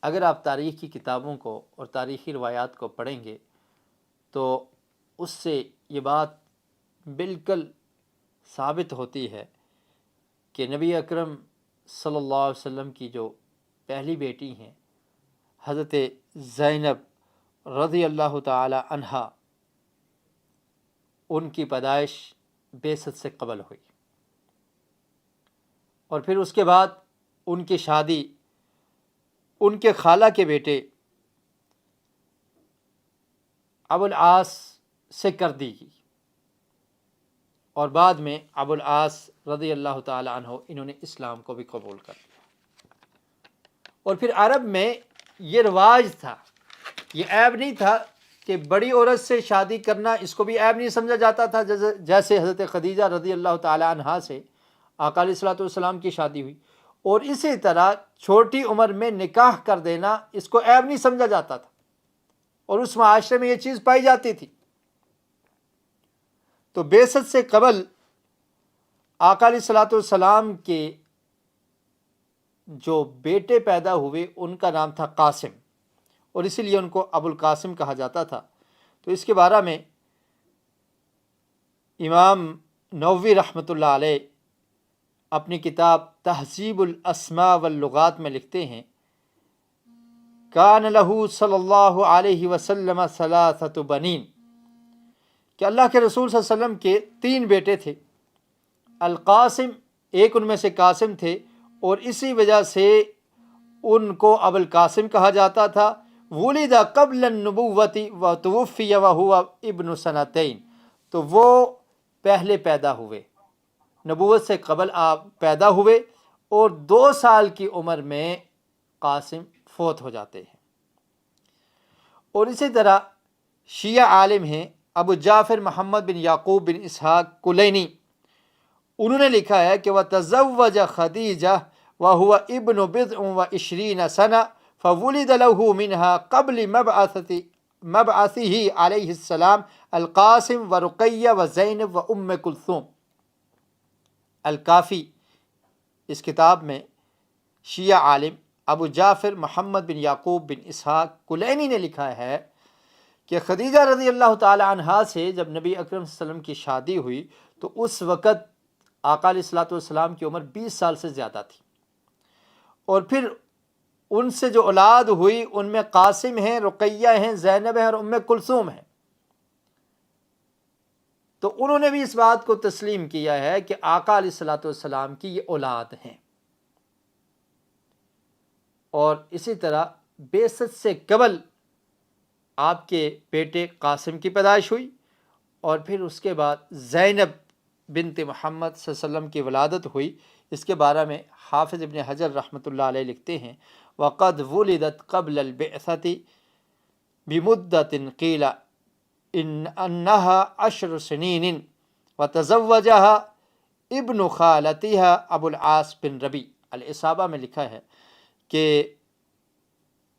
اگر آپ تاریخ کی کتابوں کو اور تاریخی روایات کو پڑھیں گے تو اس سے یہ بات بالکل ثابت ہوتی ہے کہ نبی اکرم صلی اللہ علیہ وسلم کی جو پہلی بیٹی ہیں حضرت زینب رضی اللہ تعالی عنہا، ان کی پیدائش بعثت سے قبل ہوئی، اور پھر اس کے بعد ان کی شادی ان کے خالہ کے بیٹے ابو العاص سے کر دی گئی، اور بعد میں ابو العاص رضی اللہ تعالی عنہ انہوں نے اسلام کو بھی قبول کر لیا. اور پھر عرب میں یہ رواج تھا، یہ عیب نہیں تھا کہ بڑی عورت سے شادی کرنا اس کو بھی عیب نہیں سمجھا جاتا تھا. جیسے حضرت خدیجہ رضی اللہ تعالی عنہا سے آقا علیہ الصلوۃ والسلام کی شادی ہوئی، اور اسی طرح چھوٹی عمر میں نکاح کر دینا اس کو عیب نہیں سمجھا جاتا تھا، اور اس معاشرے میں یہ چیز پائی جاتی تھی. تو بعثت سے قبل آقا علیہ الصلوۃ والسلام کے جو بیٹے پیدا ہوئے ان کا نام تھا قاسم، اور اسی لیے ان کو ابو القاسم کہا جاتا تھا. تو اس کے بارے میں امام نووی رحمۃ اللہ علیہ اپنی کتاب تہذیب الاسماء واللغات میں لکھتے ہیں، کان لہ صلی اللہ علیہ وسلم ثلاثۃ بنین، کہ اللہ کے رسول صلی اللہ علیہ وسلم کے 3 بیٹے تھے. القاسم، ایک ان میں سے قاسم تھے، اور اسی وجہ سے ان کو ابو القاسم کہا جاتا تھا. ولد قبل النبوۃ وتوفی وہو ابن سنتین، تو وہ پہلے پیدا ہوئے، نبوت سے قبل آپ پیدا ہوئے، اور 2 سال کی عمر میں قاسم فوت ہو جاتے ہیں. اور اسی طرح شیعہ عالم ہیں ابو جعفر محمد بن یعقوب بن اسحاق کلینی، انہوں نے لکھا ہے کہ وَتَزَوَّجَ خَدِیجَةَ وَهُوَ ابْنُ بِضْعٍ وَعِشْرِينَ سَنَةً فَوُلِدَ لَهُ مِنْهَا قَبْلِ مَبْعَثِهِ عَلَيْهِ السَّلَامُ القاسم ورقیہ وزینب وام کلثوم. الکافی، اس کتاب میں شیعہ عالم ابو جعفر محمد بن یعقوب بن اسحاق کلینی نے لکھا ہے کہ خدیجہ رضی اللہ تعالی عنہا سے جب نبی اکرم صلی اللہ علیہ وسلم کی شادی ہوئی تو اس وقت آقا علیہ الصلوۃ والسلام کی عمر 20 سال سے زیادہ تھی، اور پھر ان سے جو اولاد ہوئی ان میں قاسم ہیں، رقیہ ہیں، زینب ہیں اور ام کلثوم ہیں۔ تو انہوں نے بھی اس بات کو تسلیم کیا ہے کہ آقا علیہ الصلوۃ والسلام کی یہ اولاد ہیں۔ اور اسی طرح بعثت سے قبل آپ کے بیٹے قاسم کی پیدائش ہوئی، اور پھر اس کے بعد زینب بنت محمد صلی اللہ علیہ وسلم کی ولادت ہوئی۔ اس کے بارے میں حافظ ابن حجر رحمۃ اللہ علیہ لکھتے ہیں وَقَدْ وُلِدَتْ قَبْلَ الْبِعْثَةِ بِمُدَّةٍ قِيلَ إِنَّهَا 10 سنين وتزوجها ابن خالتها ابو العاص بن ربیع۔ الاصابہ میں لکھا ہے کہ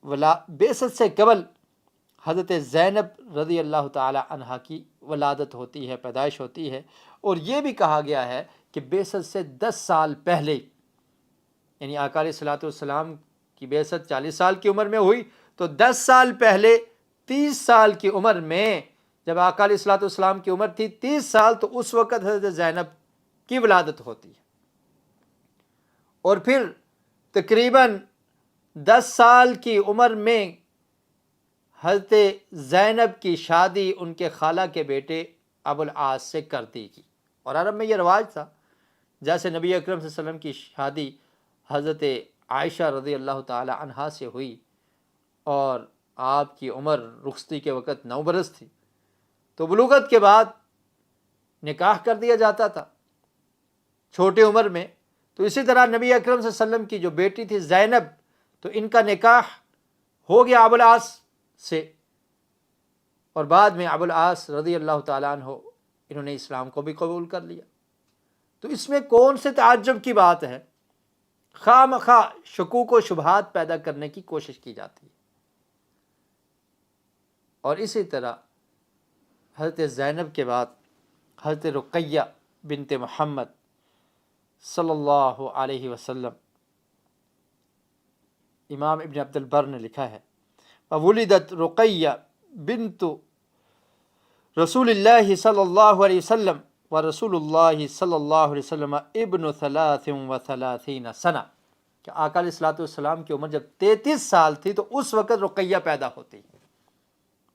بعثت سے قبل حضرت زینب رضی اللہ تعالی عنہا کی ولادت ہوتی ہے، پیدائش ہوتی ہے، اور یہ بھی کہا گیا ہے کہ بعثت سے 10 سال پہلے، یعنی آقا علیہ الصلوۃ والسلام کی بعثت 40 سال کی عمر میں ہوئی، تو 10 سال پہلے 30 سال کی عمر میں جب آقا علیہ الصلوۃ والسلام کی عمر تھی 30 سال، تو اس وقت حضرت زینب کی ولادت ہوتی ہے، اور پھر تقریباً 10 سال کی عمر میں حضرت زینب کی شادی ان کے خالہ کے بیٹے ابو العاص سے کر دی گئی۔ اور عرب میں یہ رواج تھا، جیسے نبی اکرم صلی اللہ علیہ وسلم کی شادی حضرت عائشہ رضی اللہ تعالی عنہا سے ہوئی، اور آپ کی عمر رخصتی کے وقت 9 برس تھی، تو بلوغت کے بعد نکاح کر دیا جاتا تھا چھوٹے عمر میں۔ تو اسی طرح نبی اکرم صلی اللہ علیہ وسلم کی جو بیٹی تھی زینب، تو ان کا نکاح ہو گیا ابو العاص سے، اور بعد میں ابو العاص رضی اللہ تعالیٰ عنہ انہوں نے اسلام کو بھی قبول کر لیا۔ تو اس میں کون سے تعجب کی بات ہے؟ خواہ مخواہ شکوک و شبہات پیدا کرنے کی کوشش کی جاتی ہے۔ اور اسی طرح حضرت زینب کے بعد حضرت رقیہ بنت محمد صلی اللہ علیہ وسلم، امام ابن عبد البر نے لکھا ہے وَوُلِدَتْ رُقَيَّةُ بِنْتُ رسول اللہ صلی اللہ علیہ وسلم ورسول اللہ صلی اللہ علیہ وسلم ابن 33 سنہ، کہ آقا علیہ الصلوۃ والسلام کی عمر جب 33 سال تھی تو اس وقت رقیہ پیدا ہوتی ہے۔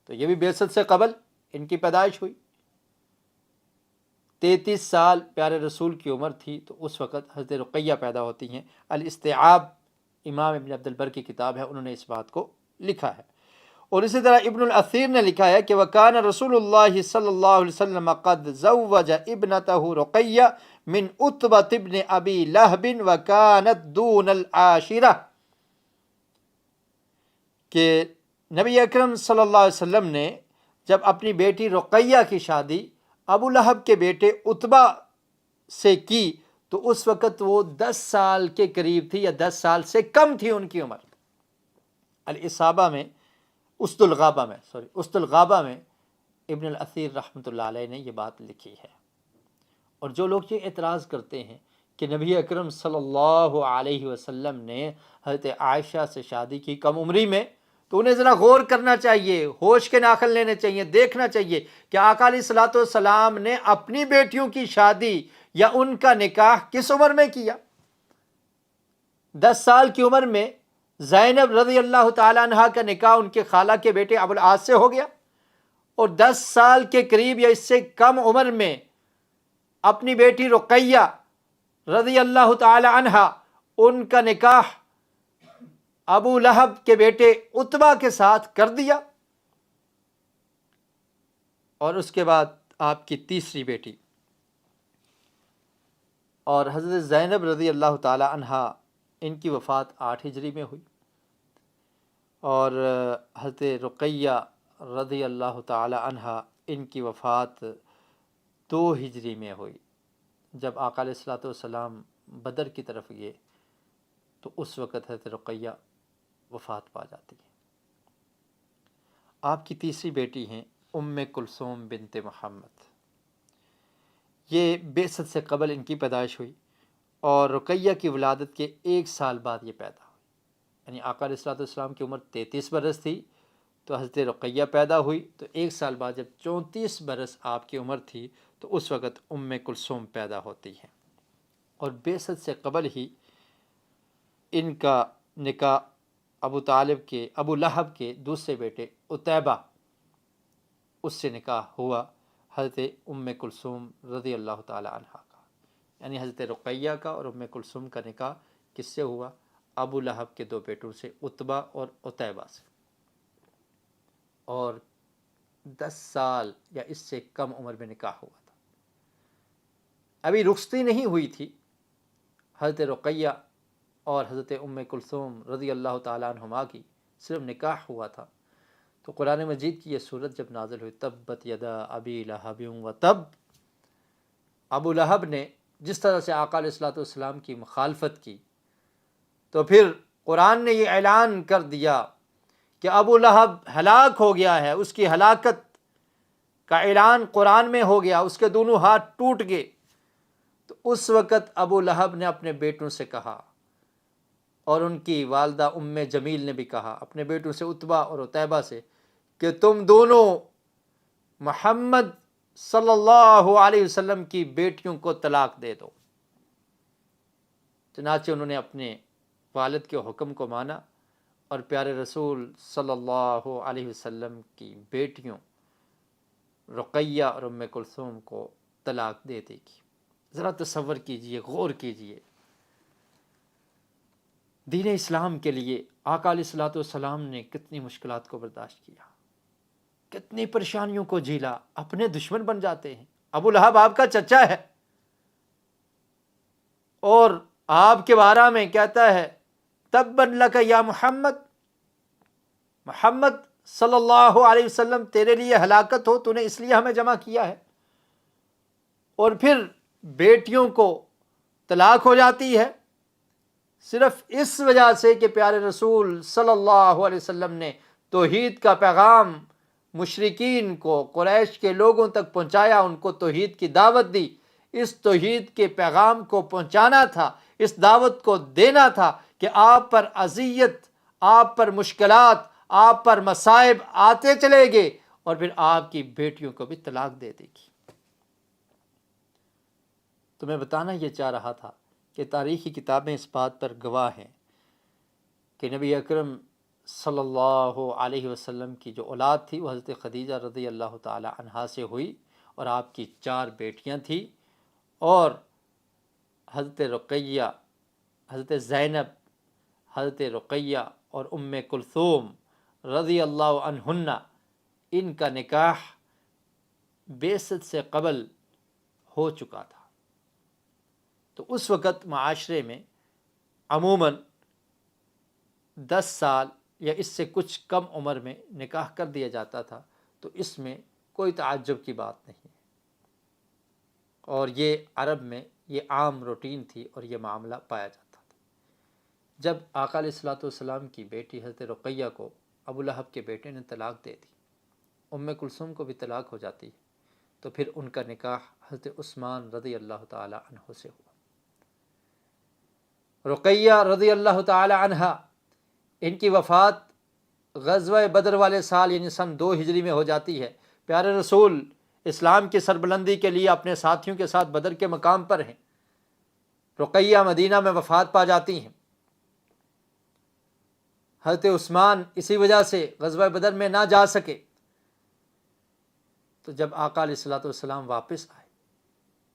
تو یہ بھی بعثت سے قبل ان کی پیدائش ہوئی، 33 سال پیارے رسول کی عمر تھی تو اس وقت حضرت رقیہ پیدا ہوتی ہیں۔ الاستیعاب امام ابن عبد البر کی کتاب ہے، انہوں نے اس بات کو لکھا ہے۔ اور اسی طرح ابن الاثیر نے لکھا ہے کہ وَكَانَ رسول اللہ صلی اللہ علیہ وسلم قد زوج ابنته رقیہ من عتبۃ ابن ابی لہب وكانت دون العاشرہ، کہ نبی اکرم صلی اللہ علیہ وسلم نے جب اپنی بیٹی رقیہ کی شادی ابو لہب کے بیٹے عتبہ سے کی تو اس وقت وہ 10 سال کے قریب تھی، یا 10 سال سے کم تھی ان کی عمر۔ الاصابہ میں اسد الغابہ میں ابن الاثیر رحمۃ اللہ علیہ نے یہ بات لکھی ہے۔ اور جو لوگ یہ اعتراض کرتے ہیں کہ نبی اکرم صلی اللہ علیہ وسلم نے حضرت عائشہ سے شادی کی کم عمری میں، تو انہیں ذرا غور کرنا چاہیے، ہوش کے ناخن لینے چاہیے، دیکھنا چاہیے کہ آقا علیہ الصلوۃ والسلام نے اپنی بیٹیوں کی شادی یا ان کا نکاح کس عمر میں کیا۔ 10 سال کی عمر میں زینب رضی اللہ تعالیٰ عنہ کا نکاح ان کے خالہ کے بیٹے ابو العاص سے ہو گیا، اور 10 سال کے قریب یا اس سے کم عمر میں اپنی بیٹی رقیہ رضی اللہ تعالی عنہ ان کا نکاح ابو لہب کے بیٹے عتبہ کے ساتھ کر دیا۔ اور اس کے بعد آپ کی تیسری بیٹی اور حضرت زینب رضی اللہ تعالی عنہ، ان کی وفات 8 ہجری میں ہوئی، اور حضرت رقیہ رضی اللہ تعالی عنہ ان کی وفات 2 ہجری میں ہوئی۔ جب آقا علیہ الصلوۃ والسلام بدر کی طرف گئے تو اس وقت حضرت رقیہ وفات پا جاتی ہے۔ آپ کی تیسری بیٹی ہیں ام کلثوم بنت محمد، یہ بعثت سے قبل ان کی پیدائش ہوئی، اور رقیہ کی ولادت کے 1 سال بعد یہ پیدا ہوئی، یعنی آقا علیہ الصلوۃ والسلام کی عمر 33 برس تھی تو حضرت رقیہ پیدا ہوئی تو 1 سال بعد جب 34 برس آپ کی عمر تھی تو اس وقت کلثوم پیدا ہوتی ہے، اور بعثت سے قبل ہی ان کا نکاح ابو لہب کے دوسرے بیٹے عتیبہ اس سے نکاح ہوا حضرت کلثوم رضی اللہ تعالی عنہ کا، یعنی حضرت رقیہ کا اور کلثوم کا نکاح کس سے ہوا؟ ابو لہب کے 2 بیٹوں سے، عتبہ اور عتیبہ سے، اور 10 سال یا اس سے کم عمر میں نکاح ہوا تھا۔ ابھی رخصتی نہیں ہوئی تھی حضرت رقیہ اور حضرت کلثوم رضی اللہ تعالیٰ عنہما کی، صرف نکاح ہوا تھا۔ تو قرآن مجید کی یہ صورت جب نازل ہوئی، تبت یدا ابی لہب وتب، ابو لہب نے جس طرح سے آقا علیہ الصلوۃ والسلام کی مخالفت کی، تو پھر قرآن نے یہ اعلان کر دیا کہ ابو لہب ہلاک ہو گیا ہے، اس کی ہلاکت کا اعلان قرآن میں ہو گیا، اس کے دونوں ہاتھ ٹوٹ گئے۔ تو اس وقت ابو لہب نے اپنے بیٹوں سے کہا، اور ان کی والدہ جمیل نے بھی کہا اپنے بیٹوں سے، عتبہ اور عتیبہ سے، کہ تم دونوں محمد صلی اللہ علیہ وسلم کی بیٹیوں کو طلاق دے دو۔ چنانچہ انہوں نے اپنے والد کے حکم کو مانا اور پیارے رسول صلی اللہ علیہ وسلم کی بیٹیوں رقیہ اور کلثوم کو طلاق دے دی گی۔ ذرا تصور کیجئے، غور کیجئے، دین اسلام کے لیے آقا علیہ الصلوۃ والسلام نے کتنی مشکلات کو برداشت کیا، کتنی پریشانیوں کو جھیلا، اپنے دشمن بن جاتے ہیں۔ ابو لہب آپ کا چچا ہے اور آپ کے بارے میں کہتا ہے تبا لک یا محمد، محمد صلی اللہ علیہ وسلم تیرے لیے ہلاکت ہو، تو نے اس لیے ہمیں جمع کیا ہے۔ اور پھر بیٹیوں کو طلاق ہو جاتی ہے صرف اس وجہ سے کہ پیارے رسول صلی اللہ علیہ وسلم نے توحید کا پیغام مشرکین کو، قریش کے لوگوں تک پہنچایا، ان کو توحید کی دعوت دی۔ اس توحید کے پیغام کو پہنچانا تھا، اس دعوت کو دینا تھا کہ آپ پر اذیت، آپ پر مشکلات، آپ پر مصائب آتے چلے گئے، اور پھر آپ کی بیٹیوں کو بھی طلاق دے دے گی۔ تو میں بتانا یہ چاہ رہا تھا کہ تاریخی کتابیں اس بات پر گواہ ہیں کہ نبی اکرم صلی اللہ علیہ وسلم کی جو اولاد تھی وہ حضرت خدیجہ رضی اللہ تعالی عنہا سے ہوئی، اور آپ کی 4 بیٹیاں تھیں، اور حضرت رقیہ، حضرت زینب، حضرت رقیہ اور کلثوم رضی اللہ عنہن، ان کا نکاح بعثت سے قبل ہو چکا تھا۔ تو اس وقت معاشرے میں عموماً 10 سال یا اس سے کچھ کم عمر میں نکاح کر دیا جاتا تھا، تو اس میں کوئی تعجب کی بات نہیں ہے، اور یہ عرب میں یہ عام روٹین تھی اور یہ معاملہ پایا جاتا تھا۔ جب آقا علیہ الصلوۃ والسلام کی بیٹی حضرت رقیہ کو ابو لہب کے بیٹے نے طلاق دے دی، کلثوم کو بھی طلاق ہو جاتی ہے، تو پھر ان کا نکاح حضرت عثمان رضی اللہ تعالی عنہ سے ہوا۔ رقیہ رضی اللہ تعالی عنہ، ان کی وفات غزوہ بدر والے سال یعنی سن 2 ہجری میں ہو جاتی ہے۔ پیارے رسول اسلام کی سربلندی کے لیے اپنے ساتھیوں کے ساتھ بدر کے مقام پر ہیں، رقیہ مدینہ میں وفات پا جاتی ہیں۔ حضرت عثمان اسی وجہ سے غزوہ بدر میں نہ جا سکے، تو جب آقا علیہ الصلوۃ والسلام واپس آئے،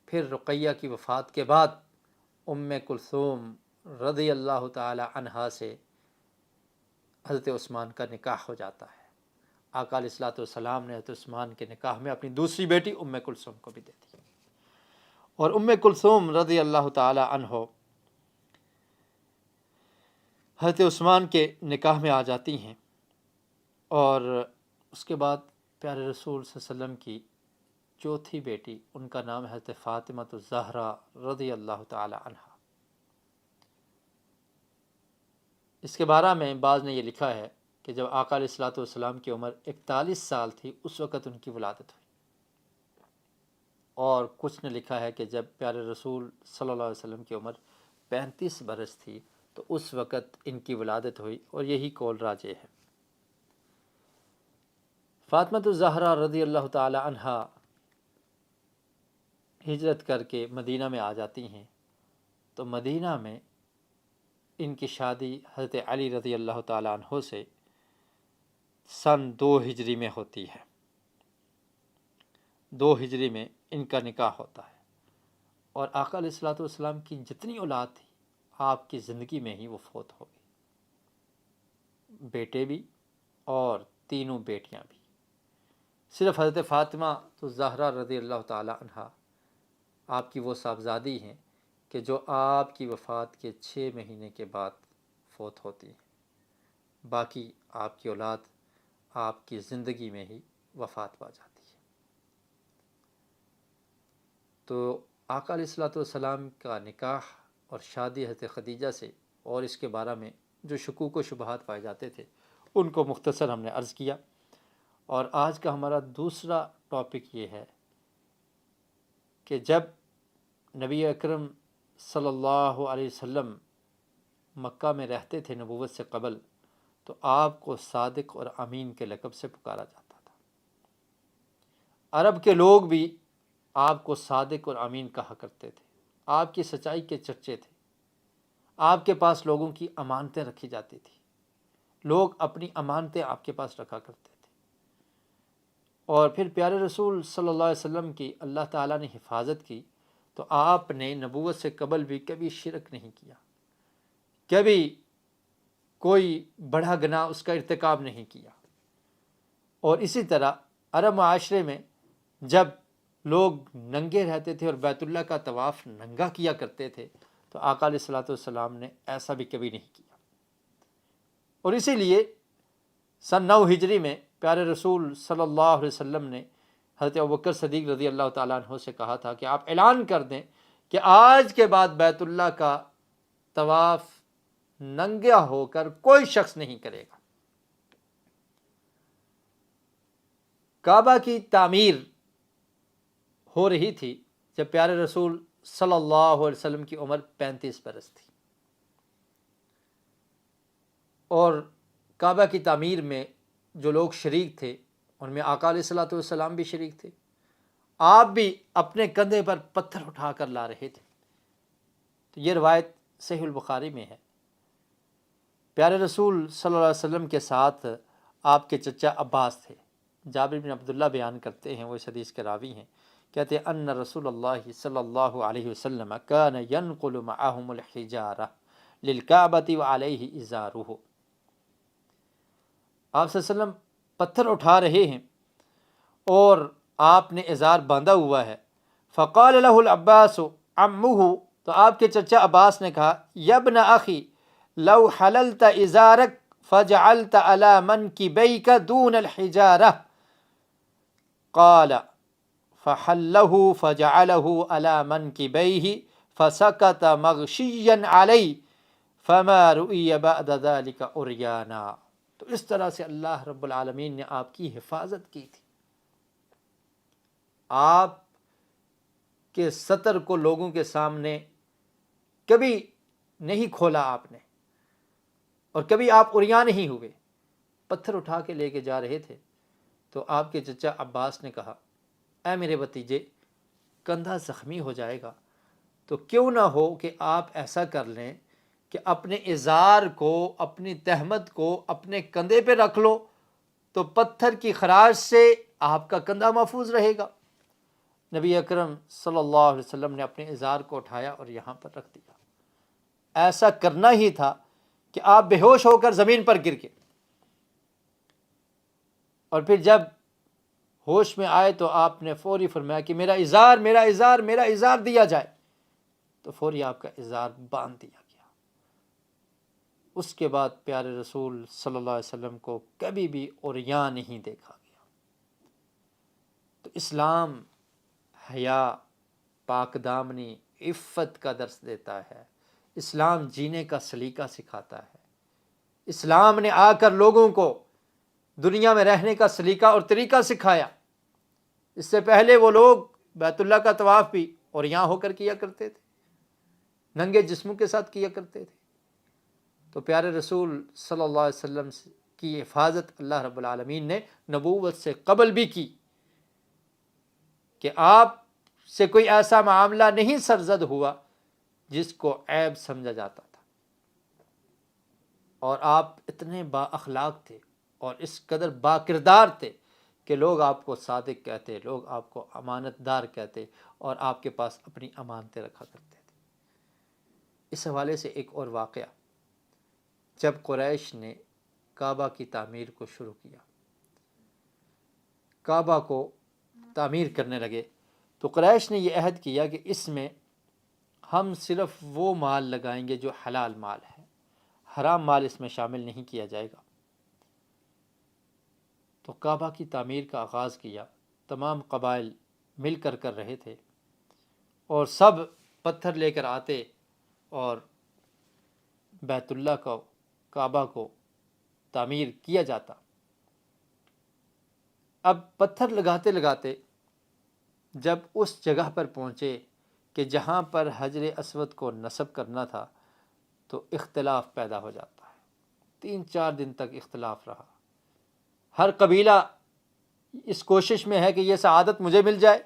پھر رقیہ کی وفات کے بعد کلثوم رضی اللہ تعالی عنہا سے حضرت عثمان کا نکاح ہو جاتا ہے۔ آقا علیہ الصلوۃ والسلام نے حضرت عثمان کے نکاح میں اپنی دوسری بیٹی کلثوم کو بھی دے دی، اور کلثوم رضی اللہ تعالی عنہ حضرت عثمان کے نکاح میں آ جاتی ہیں، اور اس کے بعد پیارے رسول صلی اللہ علیہ وسلم کی چوتھی بیٹی، ان کا نام ہے حضرت فاطمہ الزہرا رضی اللہ تعالی عنہ۔ اس کے بارے میں بعض نے یہ لکھا ہے کہ جب آقا علیہ الصلوۃ والسلام کی عمر 41 سال تھی اس وقت ان کی ولادت ہوئی، اور کچھ نے لکھا ہے کہ جب پیارے رسول صلی اللہ علیہ وسلم کی عمر 35 برس تھی تو اس وقت ان کی ولادت ہوئی، اور یہی قول راجح ہے۔ فاطمہ الزہرا رضی اللہ تعالی عنہا ہجرت کر کے مدینہ میں آ جاتی ہیں، تو مدینہ میں ان کی شادی حضرت علی رضی اللہ تعالی عنہ سے سن 2 ہجری میں ہوتی ہے۔ 2 ہجری میں ان کا نکاح ہوتا ہے، اور آقا علیہ الصلوۃ والسلام کی جتنی اولاد تھی آپ کی زندگی میں ہی وہ فوت ہو گئی، بیٹے بھی اور 3 بیٹیاں بھی۔ صرف حضرت فاطمہ الزہرا رضی اللہ تعالی عنہا آپ کی وہ صاحبزادی ہیں کہ جو آپ کی وفات کے 6 مہینے کے بعد فوت ہوتی ہیں، باقی آپ کی اولاد آپ کی زندگی میں ہی وفات پا جاتی ہے۔ تو آقا علیہ الصلوۃ والسلام کا نکاح اور شادی حضرت خدیجہ سے، اور اس کے بارے میں جو شکوک و شبہات پائے جاتے تھے ان کو مختصر ہم نے عرض کیا۔ اور آج کا ہمارا دوسرا ٹاپک یہ ہے کہ جب نبی اکرم صلی اللہ علیہ وسلم مکہ میں رہتے تھے نبوت سے قبل، تو آپ کو صادق اور امین کے لقب سے پکارا جاتا تھا۔ عرب کے لوگ بھی آپ کو صادق اور امین کہا کرتے تھے، آپ کی سچائی کے چرچے تھے، آپ کے پاس لوگوں کی امانتیں رکھی جاتی تھی، لوگ اپنی امانتیں آپ کے پاس رکھا کرتے تھے۔ اور پھر پیارے رسول صلی اللہ علیہ وسلم کی اللہ تعالیٰ نے حفاظت کی، تو آپ نے نبوت سے قبل بھی کبھی شرک نہیں کیا، کبھی کوئی بڑا گناہ اس کا ارتکاب نہیں کیا۔ اور اسی طرح عرب معاشرے میں جب لوگ ننگے رہتے تھے اور بیت اللہ کا طواف ننگا کیا کرتے تھے، تو آقا علیہ الصلوۃ والسلام نے ایسا بھی کبھی نہیں کیا۔ اور اسی لیے سن 9 ہجری میں پیارے رسول صلی اللہ علیہ وسلم نے حضرت ابوبکر صدیق رضی اللہ تعالیٰ عنہ سے کہا تھا کہ آپ اعلان کر دیں کہ آج کے بعد بیت اللہ کا طواف ننگا ہو کر کوئی شخص نہیں کرے گا۔ کعبہ کی تعمیر ہو رہی تھی جب پیارے رسول صلی اللہ علیہ وسلم کی عمر 35 برس تھی، اور کعبہ کی تعمیر میں جو لوگ شریک تھے ان میں آقا علیہ الصلوۃ والسلام بھی شریک تھے، آپ بھی اپنے کندھے پر پتھر اٹھا کر لا رہے تھے۔ تو یہ روایت صحیح البخاری میں ہے۔ پیارے رسول صلی اللہ علیہ وسلم کے ساتھ آپ کے چچا عباس تھے۔ جابر بن عبداللہ بیان کرتے ہیں، وہ اس حدیث کے راوی ہیں، کہتے ہیں ان رسول اللہ صلی اللہ علیہ وسلم کان ینقل معهم الحجارہ للکعبۃ وعلیہ ازارہ۔ آپ صلی اللہ علیہ وسلم پتھر اٹھا رہے ہیں اور آپ نے ازار باندھا ہوا ہے۔ فقال له العباس عمہ، تو آپ کے چچا عباس نے کہا یا ابن اخی لو حللت ازارک فجعلت علی منکبیک دون الحجارہ، قال فحلہ فجعلہ علی منکبیہ فسکت مغشیا علی فما رؤی بعد ذلک عریانا۔ تو اس طرح سے اللہ رب العالمین نے آپ کی حفاظت کی تھی، آپ کے سطر کو لوگوں کے سامنے کبھی نہیں کھولا آپ نے، اور کبھی آپ عریاں نہیں ہوئے۔ پتھر اٹھا کے لے کے جا رہے تھے تو آپ کے چچا عباس نے کہا اے میرے بھتیجے، کندھا زخمی ہو جائے گا، تو کیوں نہ ہو کہ آپ ایسا کر لیں کہ اپنے ازار کو، اپنی تہمت کو اپنے کندھے پہ رکھ لو، تو پتھر کی خراش سے آپ کا کندھا محفوظ رہے گا۔ نبی اکرم صلی اللہ علیہ وسلم نے اپنے ازار کو اٹھایا اور یہاں پر رکھ دیا۔ ایسا کرنا ہی تھا کہ آپ بے ہوش ہو کر زمین پر گر گئے، اور پھر جب ہوش میں آئے تو آپ نے فوری فرمایا کہ میرا ازار میرا ازار میرا ازار دیا جائے، تو فوری آپ کا ازار باندھ دیا گیا۔ اس کے بعد پیارے رسول صلی اللہ علیہ وسلم کو کبھی بھی عریاں نہیں دیکھا گیا۔ تو اسلام حیا، پاک دامنی، عفت کا درس دیتا ہے۔ اسلام جینے کا سلیقہ سکھاتا ہے۔ اسلام نے آ کر لوگوں کو دنیا میں رہنے کا سلیقہ اور طریقہ سکھایا۔ اس سے پہلے وہ لوگ بیت اللہ کا طواف بھی عریاں ہو کر کیا کرتے تھے، ننگے جسموں کے ساتھ کیا کرتے تھے۔ تو پیارے رسول صلی اللہ علیہ وسلم کی حفاظت اللہ رب العالمین نے نبوت سے قبل بھی کی کہ آپ سے کوئی ایسا معاملہ نہیں سرزد ہوا جس کو عیب سمجھا جاتا تھا، اور آپ اتنے با اخلاق تھے اور اس قدر با کردار تھے کہ لوگ آپ کو صادق کہتے، لوگ آپ کو امانت دار کہتے، اور آپ کے پاس اپنی امانتیں رکھا کرتے تھے۔ اس حوالے سے ایک اور واقعہ، جب قریش نے کعبہ کی تعمیر کو شروع کیا، کعبہ کو تعمیر کرنے لگے، تو قریش نے یہ عہد کیا کہ اس میں ہم صرف وہ مال لگائیں گے جو حلال مال ہے، حرام مال اس میں شامل نہیں کیا جائے گا۔ تو کعبہ کی تعمیر کا آغاز کیا، تمام قبائل مل کر رہے تھے، اور سب پتھر لے کر آتے اور بیت اللہ کو، کعبہ کو تعمیر کیا جاتا۔ اب پتھر لگاتے لگاتے جب اس جگہ پر پہنچے کہ جہاں پر حجر اسود کو نصب کرنا تھا، تو اختلاف پیدا ہو جاتا ہے۔ 3-4 دن تک اختلاف رہا۔ ہر قبیلہ اس کوشش میں ہے کہ یہ سعادت مجھے مل جائے،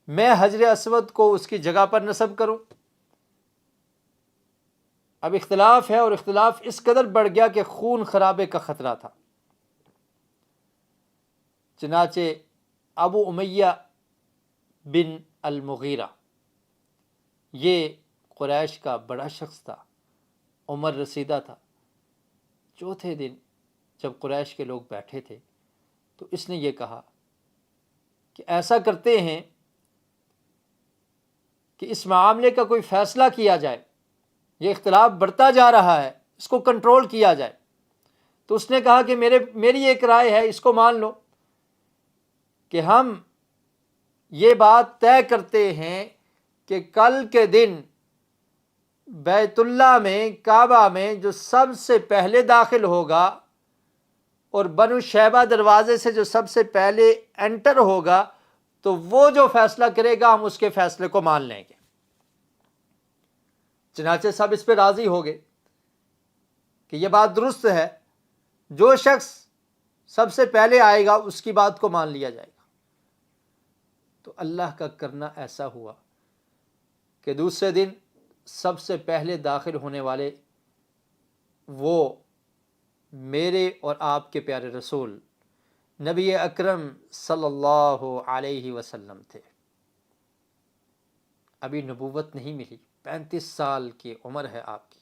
میں حجر اسود کو اس کی جگہ پر نصب کروں۔ اب اختلاف ہے، اور اختلاف اس قدر بڑھ گیا کہ خون خرابے کا خطرہ تھا۔ چنانچہ ابو امیہ بن المغیرہ، یہ قریش کا بڑا شخص تھا، عمر رسیدہ تھا۔ چوتھے دن جب قریش کے لوگ بیٹھے تھے تو اس نے یہ کہا کہ ایسا کرتے ہیں کہ اس معاملے کا کوئی فیصلہ کیا جائے، یہ اختلاف بڑھتا جا رہا ہے، اس کو کنٹرول کیا جائے۔ تو اس نے کہا کہ میری ایک رائے ہے، اس کو مان لو کہ ہم یہ بات طے کرتے ہیں کہ کل کے دن بیت اللہ میں، کعبہ میں جو سب سے پہلے داخل ہوگا اور بنو شیبہ دروازے سے جو سب سے پہلے انٹر ہوگا، تو وہ جو فیصلہ کرے گا ہم اس کے فیصلے کو مان لیں گے۔ چنانچہ سب اس پہ راضی ہو گئے کہ یہ بات درست ہے، جو شخص سب سے پہلے آئے گا اس کی بات کو مان لیا جائے گا۔ تو اللہ کا کرنا ایسا ہوا کہ دوسرے دن سب سے پہلے داخل ہونے والے وہ میرے اور آپ کے پیارے رسول نبی اکرم صلی اللہ علیہ وسلم تھے۔ ابھی نبوت نہیں ملی، 35 سال کی عمر ہے آپ کی۔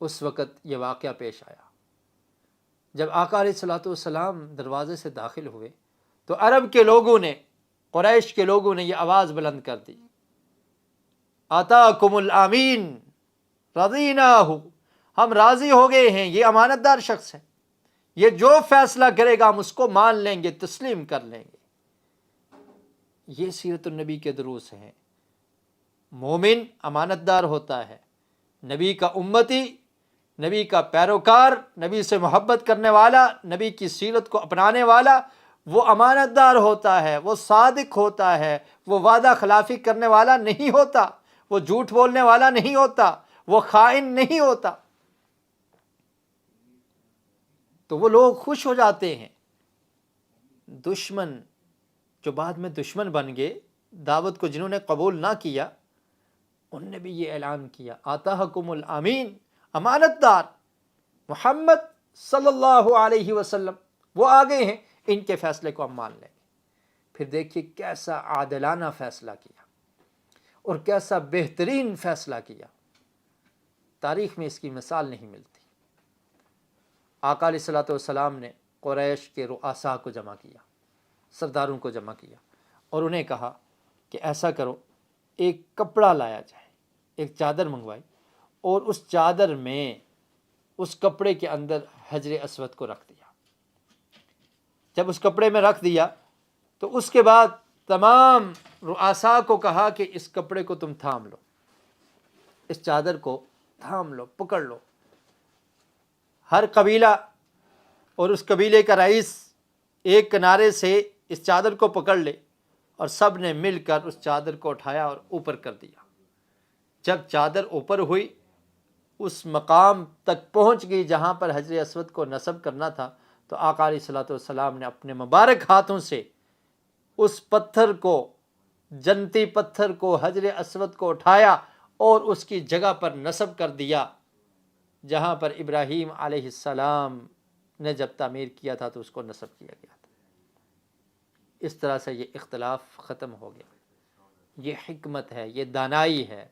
اس وقت یہ واقعہ پیش آیا جب آقا علیہ الصلوۃ والسلام دروازے سے داخل ہوئے، تو عرب کے لوگوں نے، قریش کے لوگوں نے یہ آواز بلند کر دی، آتاکم الامین رضیناہ، ہم راضی ہو گئے ہیں، یہ امانت دار شخص ہے، یہ جو فیصلہ کرے گا ہم اس کو مان لیں گے، تسلیم کر لیں گے۔ یہ سیرت النبی کے دروس ہیں۔ مومن امانت دار ہوتا ہے، نبی کا امتی، نبی کا پیروکار، نبی سے محبت کرنے والا، نبی کی سیرت کو اپنانے والا، وہ امانت دار ہوتا ہے، وہ صادق ہوتا ہے، وہ وعدہ خلافی کرنے والا نہیں ہوتا، وہ جھوٹ بولنے والا نہیں ہوتا، وہ خائن نہیں ہوتا۔ تو وہ لوگ خوش ہو جاتے ہیں۔ دشمن جو بعد میں دشمن بن گئے، دعوت کو جنہوں نے قبول نہ کیا، ان نے بھی یہ اعلان کیا، آتاکم الامین، امانت دار محمد صلی اللہ علیہ وسلم وہ آ گئے ہیں، ان کے فیصلے کو ہم مان لیں گے۔ پھر دیکھیے کیسا عادلانہ فیصلہ کیا اور کیسا بہترین فیصلہ کیا، تاریخ میں اس کی مثال نہیں ملتی۔ آقا علیہ الصلوۃ والسلام نے قریش کے رؤساء کو جمع کیا، سرداروں کو جمع کیا، اور انہیں کہا کہ ایسا کرو، ایک کپڑا لایا جائے، ایک چادر منگوائی، اور اس چادر میں، اس کپڑے کے اندر حجر اسود کو رکھ دیا۔ جب اس کپڑے میں رکھ دیا تو اس کے بعد تمام رؤساء کو کہا کہ اس کپڑے کو تم تھام لو، اس چادر کو تھام لو، پکڑ لو۔ ہر قبیلہ اور اس قبیلے کا رئیس ایک کنارے سے اس چادر کو پکڑ لے، اور سب نے مل کر اس چادر کو اٹھایا اور اوپر کر دیا۔ جب چادر اوپر ہوئی اس مقام تک پہنچ گئی جہاں پر حجر اسود کو نصب کرنا تھا، تو آقا علیہ الصلوۃ والسلام نے اپنے مبارک ہاتھوں سے اس پتھر کو، جنتی پتھر کو، حجر اسود کو اٹھایا اور اس کی جگہ پر نصب کر دیا جہاں پر ابراہیم علیہ السلام نے جب تعمیر کیا تھا تو اس کو نصب کیا گیا تھا۔ اس طرح سے یہ اختلاف ختم ہو گیا۔ یہ حکمت ہے، یہ دانائی ہے،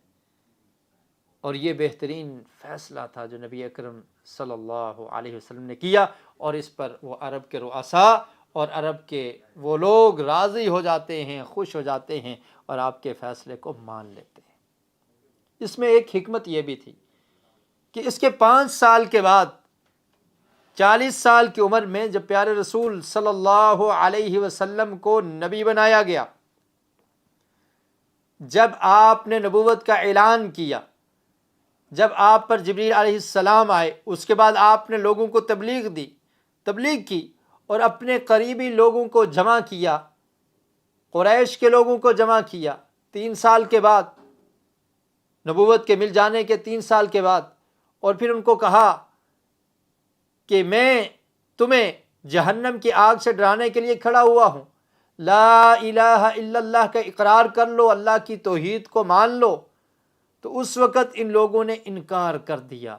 اور یہ بہترین فیصلہ تھا جو نبی اکرم صلی اللہ علیہ وسلم نے کیا، اور اس پر وہ عرب کے رؤساء اور عرب کے وہ لوگ راضی ہو جاتے ہیں، خوش ہو جاتے ہیں، اور آپ کے فیصلے کو مان لیتے ہیں۔ اس میں ایک حکمت یہ بھی تھی کہ اس کے 5 سال کے بعد 40 سال کی عمر میں جب پیارے رسول صلی اللہ علیہ وسلم کو نبی بنایا گیا، جب آپ نے نبوت کا اعلان کیا، جب آپ پر جبریل علیہ السلام آئے، اس کے بعد آپ نے لوگوں کو تبلیغ کی اور اپنے قریبی لوگوں کو جمع کیا، قریش کے لوگوں کو جمع کیا 3 سال کے بعد، نبوت کے مل جانے کے 3 سال کے بعد، اور پھر ان کو کہا کہ میں تمہیں جہنم کی آگ سے ڈرانے کے لیے کھڑا ہوا ہوں، لا الہ الا اللہ کا اقرار کر لو، اللہ کی توحید کو مان لو۔ تو اس وقت ان لوگوں نے انکار کر دیا۔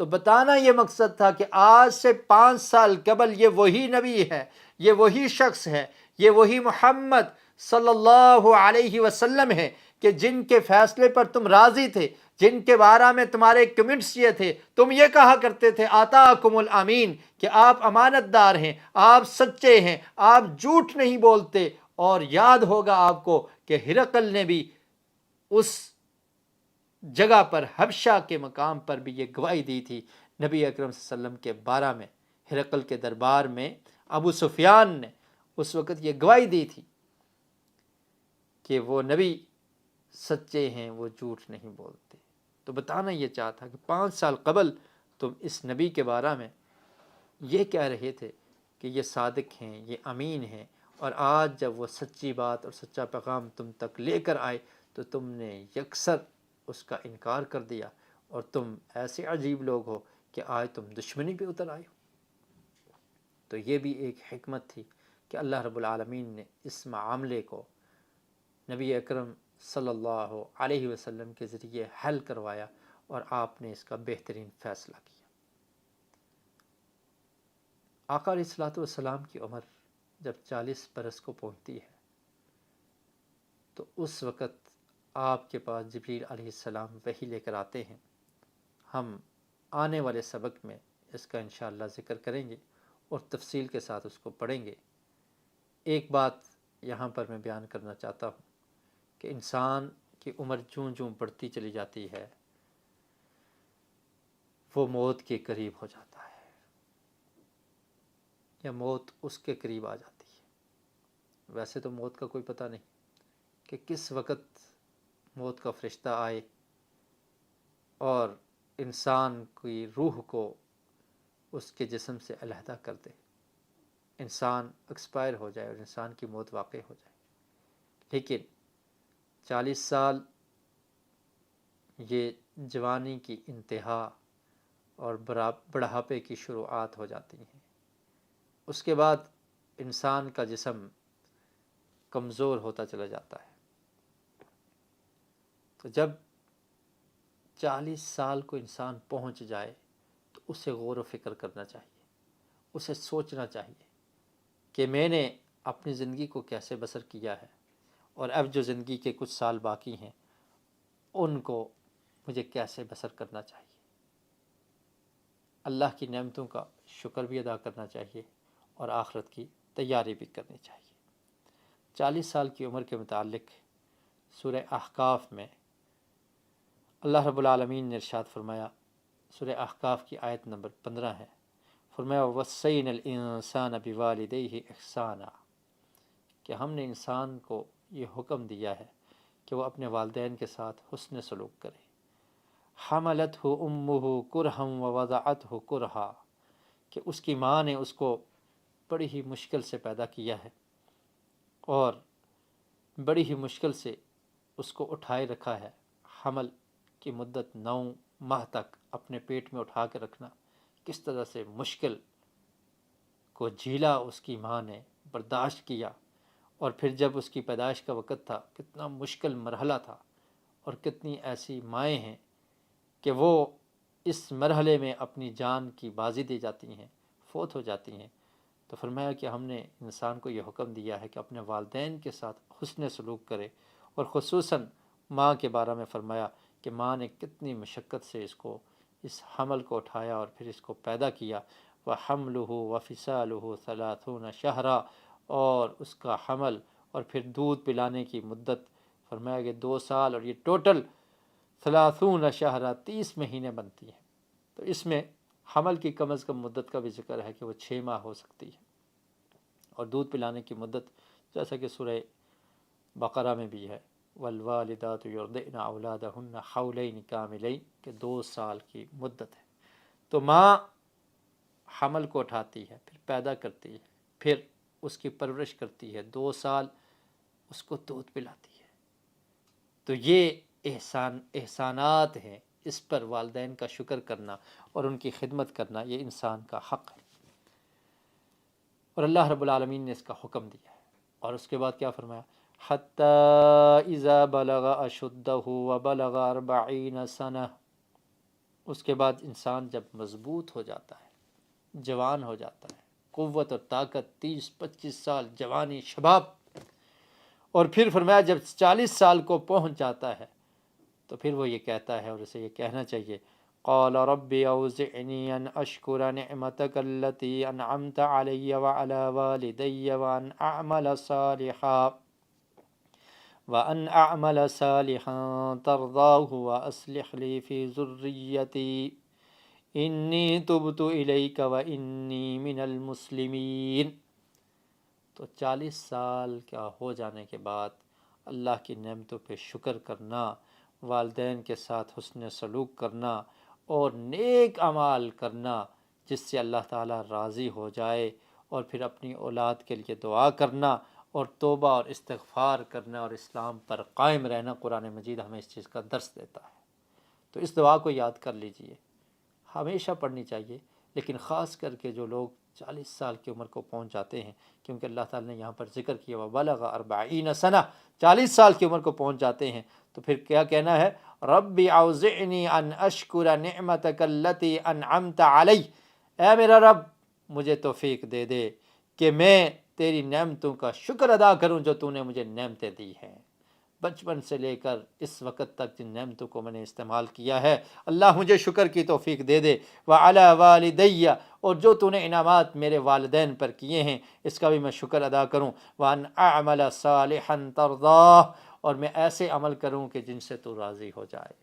تو بتانا یہ مقصد تھا کہ آج سے 5 سال قبل یہ وہی نبی ہے، یہ وہی شخص ہے، یہ وہی محمد صلی اللہ علیہ وسلم ہے کہ جن کے فیصلے پر تم راضی تھے، جن کے بارے میں تمہارے کمنٹس یہ تھے، تم یہ کہا کرتے تھے آتاکم الامین، کہ آپ امانت دار ہیں، آپ سچے ہیں، آپ جھوٹ نہیں بولتے۔ اور یاد ہوگا آپ کو کہ ہرقل نے بھی اس جگہ پر، حبشہ کے مقام پر بھی یہ گواہی دی تھی نبی اکرم صلی اللہ علیہ وسلم کے بارے میں۔ ہرقل کے دربار میں ابو سفیان نے اس وقت یہ گواہی دی تھی کہ وہ نبی سچے ہیں، وہ جھوٹ نہیں بولتے۔ تو بتانا یہ چاہتا کہ 5 سال قبل تم اس نبی کے بارے میں یہ کہہ رہے تھے کہ یہ صادق ہیں، یہ امین ہیں، اور آج جب وہ سچی بات اور سچا پیغام تم تک لے کر آئے تو تم نے یکسر اس کا انکار کر دیا، اور تم ایسے عجیب لوگ ہو کہ آج تم دشمنی پہ اتر آئے ہو۔ تو یہ بھی ایک حکمت تھی کہ اللہ رب العالمین نے اس معاملے کو نبی اکرم صلی اللہ علیہ وسلم کے ذریعے حل کروایا، اور آپ نے اس کا بہترین فیصلہ کیا۔ آقا علیہ الصلوۃ والسلام کی عمر جب 40 برس کو پہنچتی ہے تو اس وقت آپ کے پاس جبریل علیہ السلام وحی لے کر آتے ہیں۔ ہم آنے والے سبق میں اس کا انشاءاللہ ذکر کریں گے اور تفصیل کے ساتھ اس کو پڑھیں گے۔ ایک بات یہاں پر میں بیان کرنا چاہتا ہوں کہ انسان کی عمر جوں جوں بڑھتی چلی جاتی ہے وہ موت کے قریب ہو جاتا ہے، یا موت اس کے قریب آ جاتی ہے۔ ویسے تو موت کا کوئی پتہ نہیں کہ کس وقت موت کا فرشتہ آئے اور انسان کی روح کو اس کے جسم سے علیحدہ کر دے، انسان ایکسپائر ہو جائے اور انسان کی موت واقع ہو جائے۔ لیکن 40 سال یہ جوانی کی انتہا اور بڑھاپے کی شروعات ہو جاتی ہیں۔ اس کے بعد انسان کا جسم کمزور ہوتا چلا جاتا ہے۔ تو جب 40 سال کو انسان پہنچ جائے تو اسے غور و فکر کرنا چاہیے، اسے سوچنا چاہیے کہ میں نے اپنی زندگی کو کیسے بسر کیا ہے، اور اب جو زندگی کے کچھ سال باقی ہیں ان کو مجھے کیسے بسر کرنا چاہیے۔ اللہ کی نعمتوں کا شکر بھی ادا کرنا چاہیے اور آخرت کی تیاری بھی کرنی چاہیے۔ 40 سال کی عمر کے متعلق سورہ احقاف میں اللہ رب العالمین نے ارشاد فرمایا، سورہ احقاف کی آیت نمبر 15 ہے، فرمایا وَوَصَّيْنَا الْإِنسَانَ بِوَالِدَيْهِ إِحْسَانًا، کہ ہم نے انسان کو یہ حکم دیا ہے کہ وہ اپنے والدین کے ساتھ حسن سلوک کرے۔ حَمَلَتْهُ أُمُّهُ كُرْهًا وَوَضَعَتْهُ كُرْهًا، کہ اس کی ماں نے اس کو بڑی ہی مشکل سے پیدا کیا ہے اور بڑی ہی مشکل سے اس کو اٹھائے رکھا ہے۔ حمل کی مدت 9 ماہ تک اپنے پیٹ میں اٹھا کے رکھنا، کس طرح سے مشکل کو جھیلا اس کی ماں نے، برداشت کیا، اور پھر جب اس کی پیدائش کا وقت تھا کتنا مشکل مرحلہ تھا، اور کتنی ایسی مائیں ہیں کہ وہ اس مرحلے میں اپنی جان کی بازی دے جاتی ہیں، فوت ہو جاتی ہیں۔ تو فرمایا کہ ہم نے انسان کو یہ حکم دیا ہے کہ اپنے والدین کے ساتھ حسن سلوک کرے، اور خصوصاً ماں کے بارے میں فرمایا کہ ماں نے کتنی مشقت سے اس حمل کو اٹھایا اور پھر اس کو پیدا کیا۔ وَحَمْلُهُ وَفِصَالُهُ 30 شہرا، اور اس کا حمل اور پھر دودھ پلانے کی مدت فرمایا کہ 2 سال، اور یہ ٹوٹل 30 شہرا 30 مہینے بنتی ہے۔ تو اس میں حمل کی کم از کم مدت کا بھی ذکر ہے کہ وہ 6 ماہ ہو سکتی ہے، اور دودھ پلانے کی مدت جیسا کہ سورہ بقرہ میں بھی ہے والوالدات یرضعن اولادہن حولین کاملین، کہ 2 سال کی مدت ہے۔ تو ماں حمل کو اٹھاتی ہے، پھر پیدا کرتی ہے، پھر اس کی پرورش کرتی ہے، 2 سال اس کو دودھ پلاتی ہے۔ تو یہ احسانات ہیں، اس پر والدین کا شکر کرنا اور ان کی خدمت کرنا یہ انسان کا حق ہے، اور اللہ رب العالمین نے اس کا حکم دیا ہے۔ اور اس کے بعد کیا فرمایا؟ حتی اذا بلغ اشدہ وبلغ 40 سنہ، اس کے بعد انسان جب مضبوط ہو جاتا ہے، جوان ہو جاتا ہے، قوت اور طاقت 30-25 سال جوانی شباب، اور پھر فرمایا جب 40 سال کو پہنچ جاتا ہے تو پھر وہ یہ کہتا ہے، اور اسے یہ کہنا چاہیے قال رب اوزعنی ان اشکر نعمتک التی انعمت علی وعلی والدی وان اعمل صالحا ترضاہ واصلح لی فی ذریتی انی تبت الیک وانی من المسلمین۔ تو 40 سال کا ہو جانے کے بعد اللہ کی نعمتوں پہ شکر کرنا، والدین کے ساتھ حسن سلوک کرنا، اور نیک اعمال کرنا جس سے اللہ تعالیٰ راضی ہو جائے، اور پھر اپنی اولاد کے لیے دعا کرنا، اور توبہ اور استغفار کرنا، اور اسلام پر قائم رہنا۔ قرآن مجید ہمیں اس چیز کا درس دیتا ہے۔ تو اس دعا کو یاد کر لیجئے، ہمیشہ پڑھنی چاہیے، لیکن خاص کر کے جو لوگ 40 سال کی عمر کو پہنچ جاتے ہیں، کیونکہ اللہ تعالیٰ نے یہاں پر ذکر کیا وَبَلَغَ 40 سنہ، 40 سال کی عمر کو پہنچ جاتے ہیں، تو پھر کیا کہنا ہے؟ رَبِّ أَوْزِعْنِي أَنْ أَشْكُرَ نِعْمَتَكَ الَّتِي أَنْعَمْتَ عَلَيَّ، اے میرا رب مجھے توفیق دے دے کہ میں تیری نعمتوں کا شکر ادا کروں جو تو نے مجھے نعمتیں دی ہیں، بچپن سے لے کر اس وقت تک جن نعمتوں کو میں نے استعمال کیا ہے، اللہ مجھے شکر کی توفیق دے دے۔ وَعَلَى وَالِدَيَّ، اور جو تو نے انعامات میرے والدین پر کیے ہیں اس کا بھی میں شکر ادا کروں۔ وَأَنْ أَعْمَلَ صَالِحًا تَرْضَاهُ، اور میں ایسے عمل کروں کہ جن سے تو راضی ہو جائے۔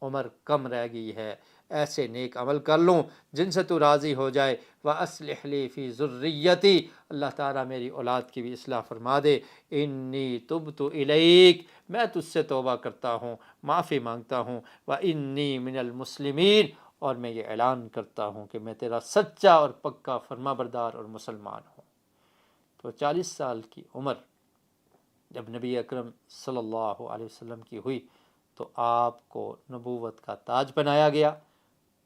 عمر کم رہ گئی ہے، ایسے نیک عمل کر لوں جن سے تو راضی ہو جائے۔ وَأَصْلِحْ لِي فِي ذُرِّيَّتِي، اللہ تعالیٰ میری اولاد کی بھی اصلاح فرما دے۔ انی تبت الیک، میں تجھ سے توبہ کرتا ہوں، معافی مانگتا ہوں۔ وَإِنِّي مِنَ الْمُسْلِمِينَ، اور میں یہ اعلان کرتا ہوں کہ میں تیرا سچا اور پکا فرما بردار اور مسلمان ہوں۔ تو 40 سال کی عمر جب نبی اکرم صلی اللہ علیہ وسلم کی ہوئی تو آپ کو نبوت کا تاج بنایا گیا۔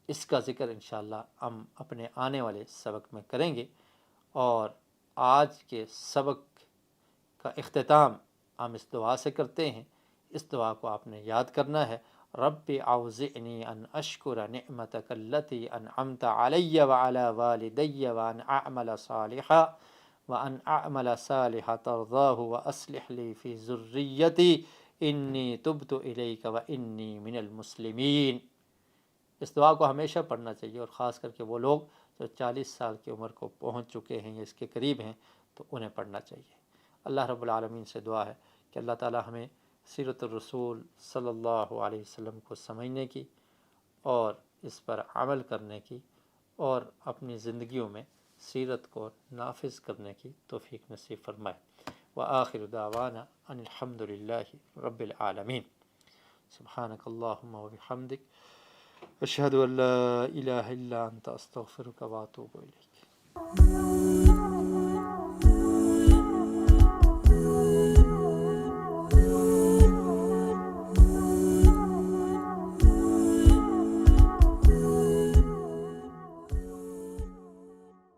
اس کا ذکر انشاءاللہ ہم اپنے آنے والے سبق میں کریں گے، اور آج کے سبق کا اختتام ہم اس دعا سے کرتے ہیں۔ اس دعا کو آپ نے یاد کرنا ہے، رب اوزعنی ان اشکر نعمتک التی انعمت علی وعلی والدی وان اعمل صالحا ترضاہ واصلح لی فی ذریتی انی تبت الیک وانی من المسلمین۔ اس دعا کو ہمیشہ پڑھنا چاہیے، اور خاص کر کے وہ لوگ جو 40 سال کی عمر کو پہنچ چکے ہیں یا اس کے قریب ہیں تو انہیں پڑھنا چاہیے۔ اللہ رب العالمین سے دعا ہے کہ اللہ تعالی ہمیں سیرت الرسول صلی اللہ علیہ وسلم کو سمجھنے کی اور اس پر عمل کرنے کی، اور اپنی زندگیوں میں سیرت کو نافذ کرنے کی توفیق نصیب فرمائے۔ وآخر دعوانا ان الحمد للہ رب العالمین۔ سبحانک اللہم وبحمدک، اشہد ان لا الہ الا انت استغفرک واتوب الیک۔